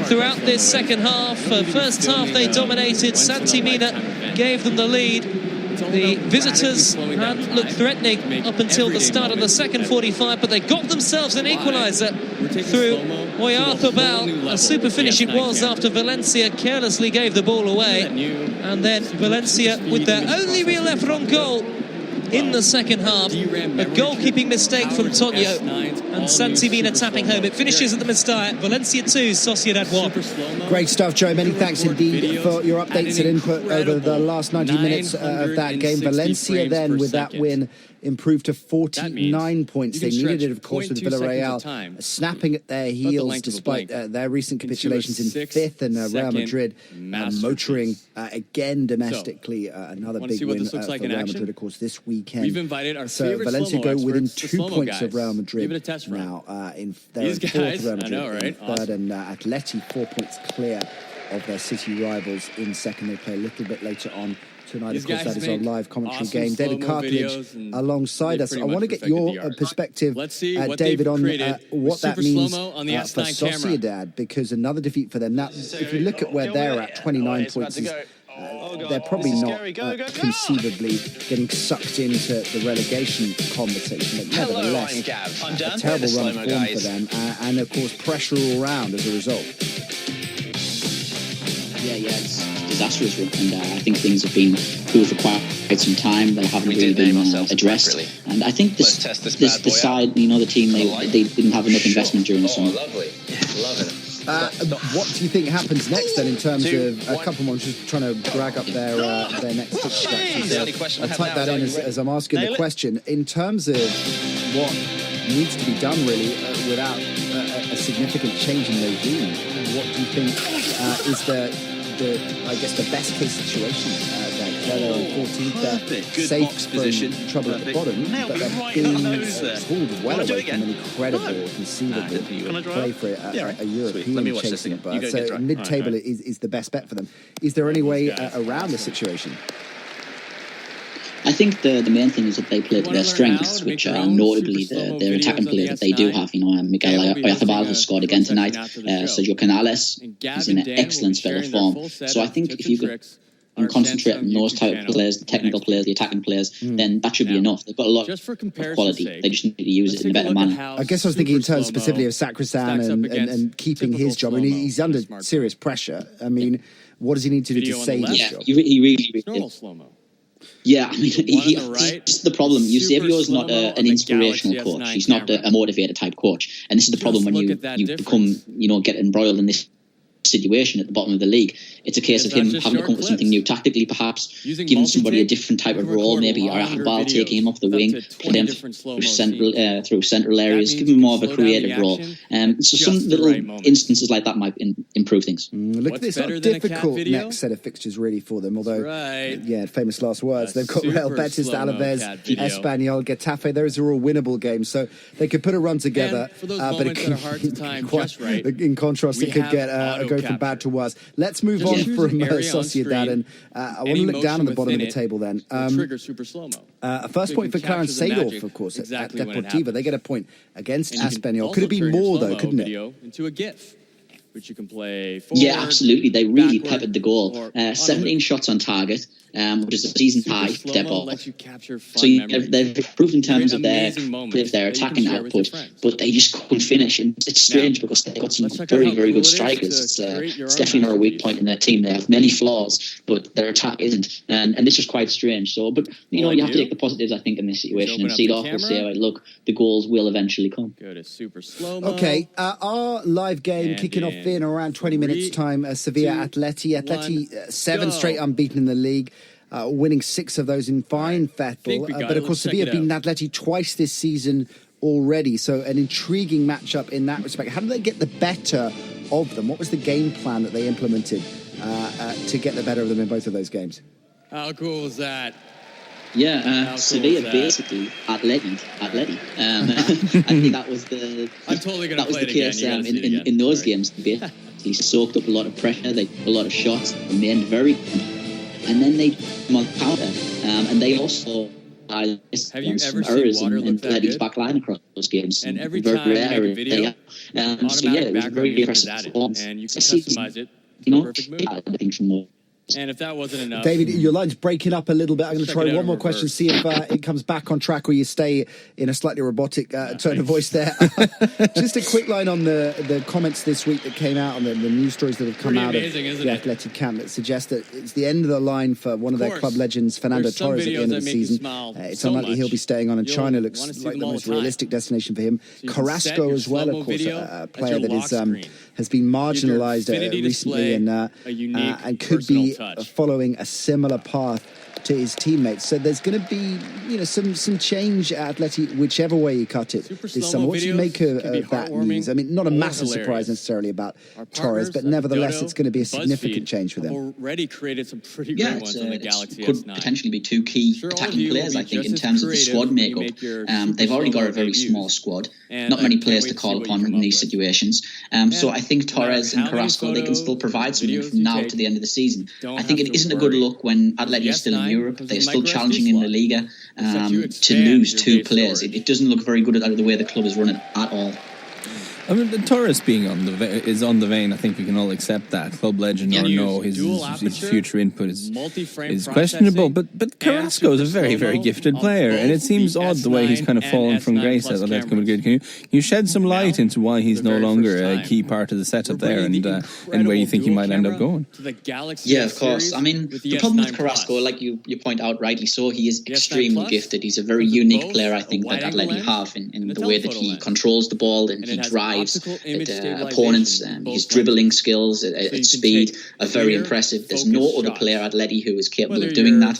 throughout this second half. First half they dominated. Santi Mina gave them the lead. The visitors hadn't looked threatening up until the start of the second 45, but they got themselves an equaliser through Oyarzabal. A super finish it was after Valencia carelessly gave the ball away, and then Valencia with their only real effort on goal in the second half, a goalkeeping mistake from Tonio, and Santi Mina tapping home. It finishes at the Matchday. Valencia 2, Sociedad 1. Great stuff, Joe. Many thanks indeed for your updates and input over the last 90 minutes of that game. Valencia then, with that win, improved to 49 points. They needed it, of course, with Villarreal snapping at their heels despite their recent capitulations in 5th, and Real Madrid motoring again domestically. Another big win for Real Madrid, of course, this weekend. So Valencia go within 2 points of Real Madrid now. They're in 4th, Real Madrid in 3rd, and Atleti 4 points clear of their city rivals in 2nd. They play a little bit later on tonight. Of course, that is our live commentary game. David Cartledge alongside us. I want to get your perspective, David, on what that means for Sociedad, because another defeat for them. Now, if you look at where they're at, 29 points, they're probably not conceivably getting sucked into the relegation conversation, but nevertheless, a terrible run of form for them, and of course pressure all round as a result. Yeah, it's disastrous, and I think things have been cool for quite some time. They haven't really been addressed, and I think this side, the team, they didn't have enough investment during the summer. Love it. What do you think happens next then in terms of a couple more? I'm just trying to drag up their next picture. I'll type that in as I'm asking the question. In terms of what needs to be done really without a significant change in regime, what do you think is the best case situation there? They're on 14th, they're safe from trouble at the bottom, but they're being pulled well away from an incredible, conceivable play for a European chasing berth. So mid-table is the best bet for them. Is there any way around the situation? I think the main thing is that they play to their strengths, which are notably their attacking player that they do have. Miguel Oyarzabal has scored again tonight. Sergio Canales is in an excellent spell of form. So I think if you could concentrate on those type of players, the technical players, the attacking players, then that should be enough. They've got a lot of quality. They just need to use it in a better manner. I guess I was thinking in terms specifically of Sacristán and keeping his job. I mean, he's under serious pressure. I mean, what does he need to do to save his job? He really Yeah, I mean, this is the problem. Eusebio is not an inspirational coach. He's not a motivated type coach. And this is the problem when you become, get embroiled in this situation at the bottom of the league. It's a case of him having to come up with something new tactically, perhaps giving somebody a different type of role, maybe Arabal taking him off the wing, putting him through central areas, giving him more of a creative role. So some little instances like that might improve things. Look at this difficult next set of fixtures really for them, although, famous last words. They've got Real Betis, Alaves, Espanyol, Getafe. Those are all winnable games, so they could put a run together, but it could, in contrast, it could get go from bad to worse. Let's move on from Sociedad, and I want to look down on the bottom of the table then. A first point for Clarence Seedorf, of course, at Deportiva. They get a point against Espanyol. Could it be more, though, couldn't it? Into a GIF, which you can play forward, yeah, absolutely. They really peppered the goal. 17 shots on target, which is a season high for Deport. So they've improved in terms of their attacking output, but they just couldn't finish. And it's strange because they've got some very, very good strikers. It's definitely not a weak point in their team. They have many flaws, but their attack isn't. And this is quite strange. So, but you know, you have to take the positives, I think, in this situation, and see off and say, right, look, the goals will eventually come. Go to super slow-mo. Okay, our live game kicking off in around 20 minutes time. Sevilla Atleti, 7 straight unbeaten in the league. Winning 6 of those in fine fettle. But of course, Sevilla have beaten Atleti twice this season already. So an intriguing matchup in that respect. How did they get the better of them? What was the game plan that they implemented to get the better of them in both of those games? How cool was that? Yeah, Sevilla basically Atleti. I think that was the case in those games. They basically soaked up a lot of pressure. They took a lot of shots, remained very, and then they came on counter. And they also have you ever errors seen water and look that led each good? back line across those games. And every time you make a video, so yeah, it was a very impressive performance. And you can customize it. You know, Perfect move. I think from more. And if that wasn't enough, David, your line's breaking up a little bit. I'm going to try one more question, see if it comes back on track or you stay in a slightly robotic tone of voice there. Just a quick line on the comments this week that came out on the news stories that have come out of the Athletic camp that suggest that it's the end of the line for one of their club legends, Fernando Torres, at the end of the season. It's unlikely he'll be staying on, and China looks like the most realistic destination for him. Carrasco as well, of course, a player that has been marginalised recently and could be following a similar path to his teammates. So there's going to be, some change at Atleti, whichever way you cut it this summer. What do you make of that news? I mean, not a massive surprise necessarily about Torres, but nevertheless, it's going to be a significant change for them. Already created some pretty great ones on the Galaxy could S9. Potentially be 2 key attacking players, I think, in terms of the squad makeup. They've already got a very small squad. Not many players to call upon in these situations. So I think Torres and Carrasco, they can still provide something from now to the end of the season. I think it isn't a good look when Atleti is still in Europe. They're still challenging in the Liga. To lose 2 players, it doesn't look very good out of the way the club is running at all. I mean, Torres being on the vein. I think we can all accept that. Club legend or no, his future input is questionable. But Carrasco is a very, very gifted player, and it seems odd the way he's kind of fallen from grace at Atletico Madrid. Can you shed some light into why he's no longer a key part of the setup there, and where you think he might end up going? Yeah, of course. I mean, the problem with Carrasco, like you point out rightly so, he is extremely gifted. He's a very unique player, I think, that Atleti have in the way that he controls the ball and he drives opponents. His dribbling skills at speed are very impressive. There's no other player at Atleti who is capable of doing that.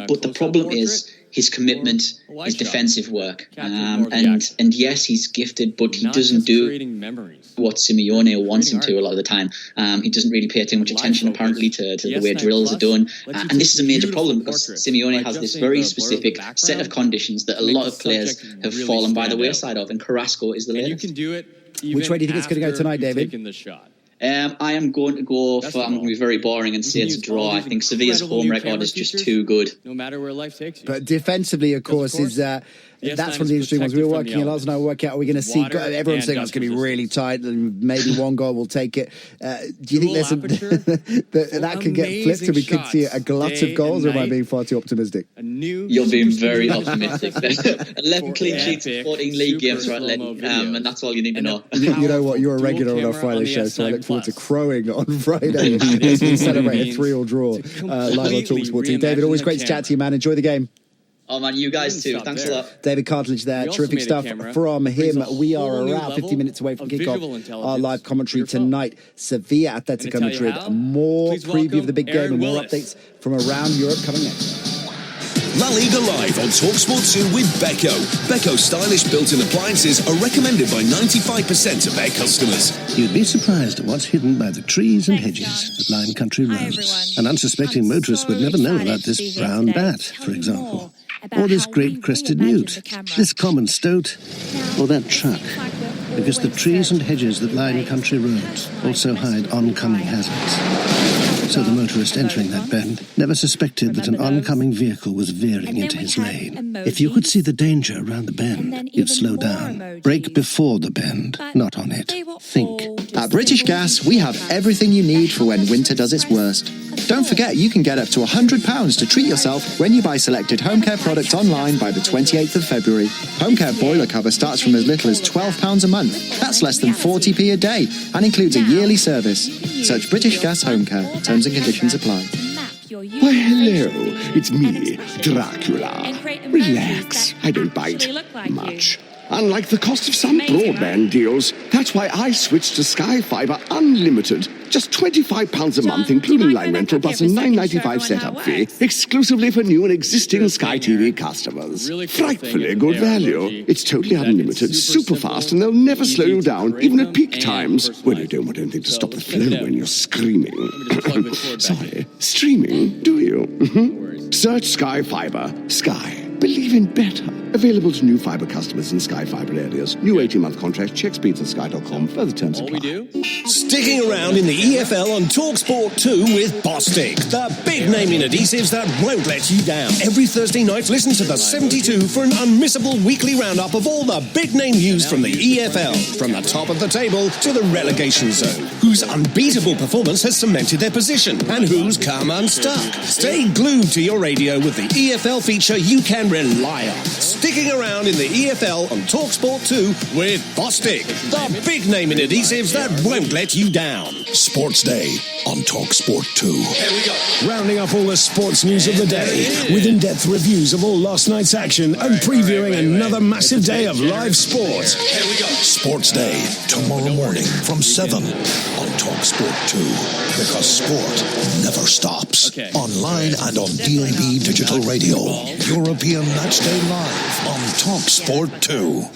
But the problem is his commitment, his defensive work. And yes, he's gifted, but he doesn't do what Simeone wants him to a lot of the time. He doesn't really pay too much attention, apparently, to the way drills are done. And this is a major problem because Simeone has this very specific set of conditions that a lot of players have fallen by the wayside of, and Carrasco is the latest. Which way do you think it's going to go tonight, David? I am going to go for, I'm going to be very boring and say it's a draw. I think Sevilla's home record is just too good. No matter where life takes you. But defensively, of course, is that's one of the interesting ones. We were working, Lars and I were working out, are we going to see, everyone's saying it's going to be really tight and maybe one goal will take it. Do you think there's that could get flipped and we could see a glut of goals, or am I being far too optimistic? You're being very optimistic. 11 clean sheets in 14 league games for Atleti, and that's all you need to know. You know what, you're a regular on our Friday show, so I look forward to crowing on Friday as we celebrate a 3-3 draw live on TalkSport. David, always great to chat to you, man. Enjoy the game. Oh man, you guys too. Thanks a lot. David Cartledge there. Terrific stuff from him. We are around 50 minutes away from kickoff. Our live commentary tonight. Sevilla, Atletico Madrid. More preview of the big game and more updates from around Europe coming next. La Liga Live on TalkSport 2 with Beko. Beko's stylish built-in appliances are recommended by 95% of their customers. You'd be surprised at what's hidden by the trees and hedges that line country roads. An unsuspecting motorist would never know about this brown bat, for example. Or this great crested newt, this common stoat, or that truck. Because the trees and hedges that line country roads also hide oncoming hazards. So the motorist entering that bend never suspected that an oncoming vehicle was veering into his lane. If you could see the danger around the bend, you'd slow down. Brake before the bend, not on it. Think. At British Gas, we have everything you need for when winter does its worst. Don't forget you can get up to £100 to treat yourself when you buy selected home care products online by the 28th of February. Home care boiler cover starts from as little as £12 a month. That's less than 40p a day and includes a yearly service. Search British Gas Home Care. Terms and conditions apply. Why, hello. It's me, Dracula. Relax. I don't bite much. Unlike the cost of some broadband deals. That's why I switched to Sky Fibre Unlimited. Just £25 a month, including line rental, plus a $9.95 setup fee, exclusively for new and existing Sky TV customers. Frightfully good value. It's totally unlimited, super fast, and they'll never slow you down, even at peak times, when you don't want anything to stop the flow when you're screaming. Sorry, streaming, do you? Search Sky Fibre. Sky. Believe in better. Available to new fibre customers in Sky Fibre areas. New 18-month contract. Check speeds at sky.com. Further terms apply. Sticking around in the EFL on TalkSport 2 with Bostik, the big name in adhesives that won't let you down. Every Thursday night, listen to the 72 for an unmissable weekly roundup of all the big name news from the EFL, from the top of the table to the relegation zone. Whose unbeatable performance has cemented their position and who's come unstuck. Stay glued to your radio with the EFL feature you can rely on. Sticking around in the EFL on TalkSport 2 with Bostik, the big name in adhesives that won't let you down. Sports Day on TalkSport 2. Here we go. Rounding up all the sports news of the day with in-depth reviews of all last night's action and previewing another massive day of live sport. Here we go. Sports Day tomorrow morning from 7 on TalkSport 2. Because sport never stops. Online and on DAB Digital Radio. European Matchday Live on TalkSport 2.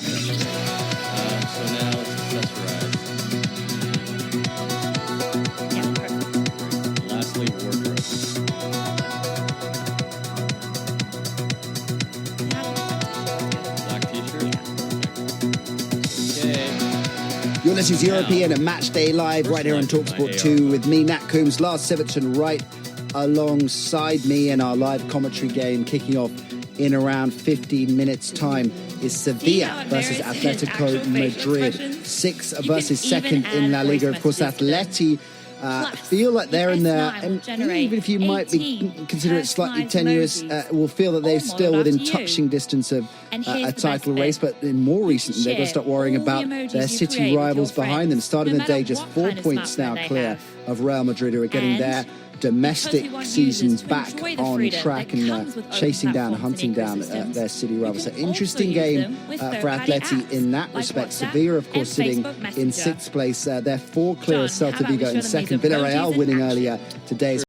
You're listening to European Matchday Live right here on TalkSport 2 with me, Nat Coombs, Lars Sivertson right alongside me, in our live commentary game kicking off in around 15 minutes' time is Sevilla versus Atletico Madrid. 6 versus 2nd in La Liga. Of course, Atleti feel like they're in there, and even if you might be consider it slightly tenuous, will feel that they're still within touching distance of a title race. But in more recently, they've got to start worrying about their city rivals behind them. Starting the day just 4 points now clear of Real Madrid, who are getting their domestic seasons back on track and chasing down, hunting down their city rivals. So interesting game for Atleti in that respect. Sevilla, of course, sitting in 6th place. They're 4 clear of Celta Vigo in 2nd. Villarreal winning earlier today.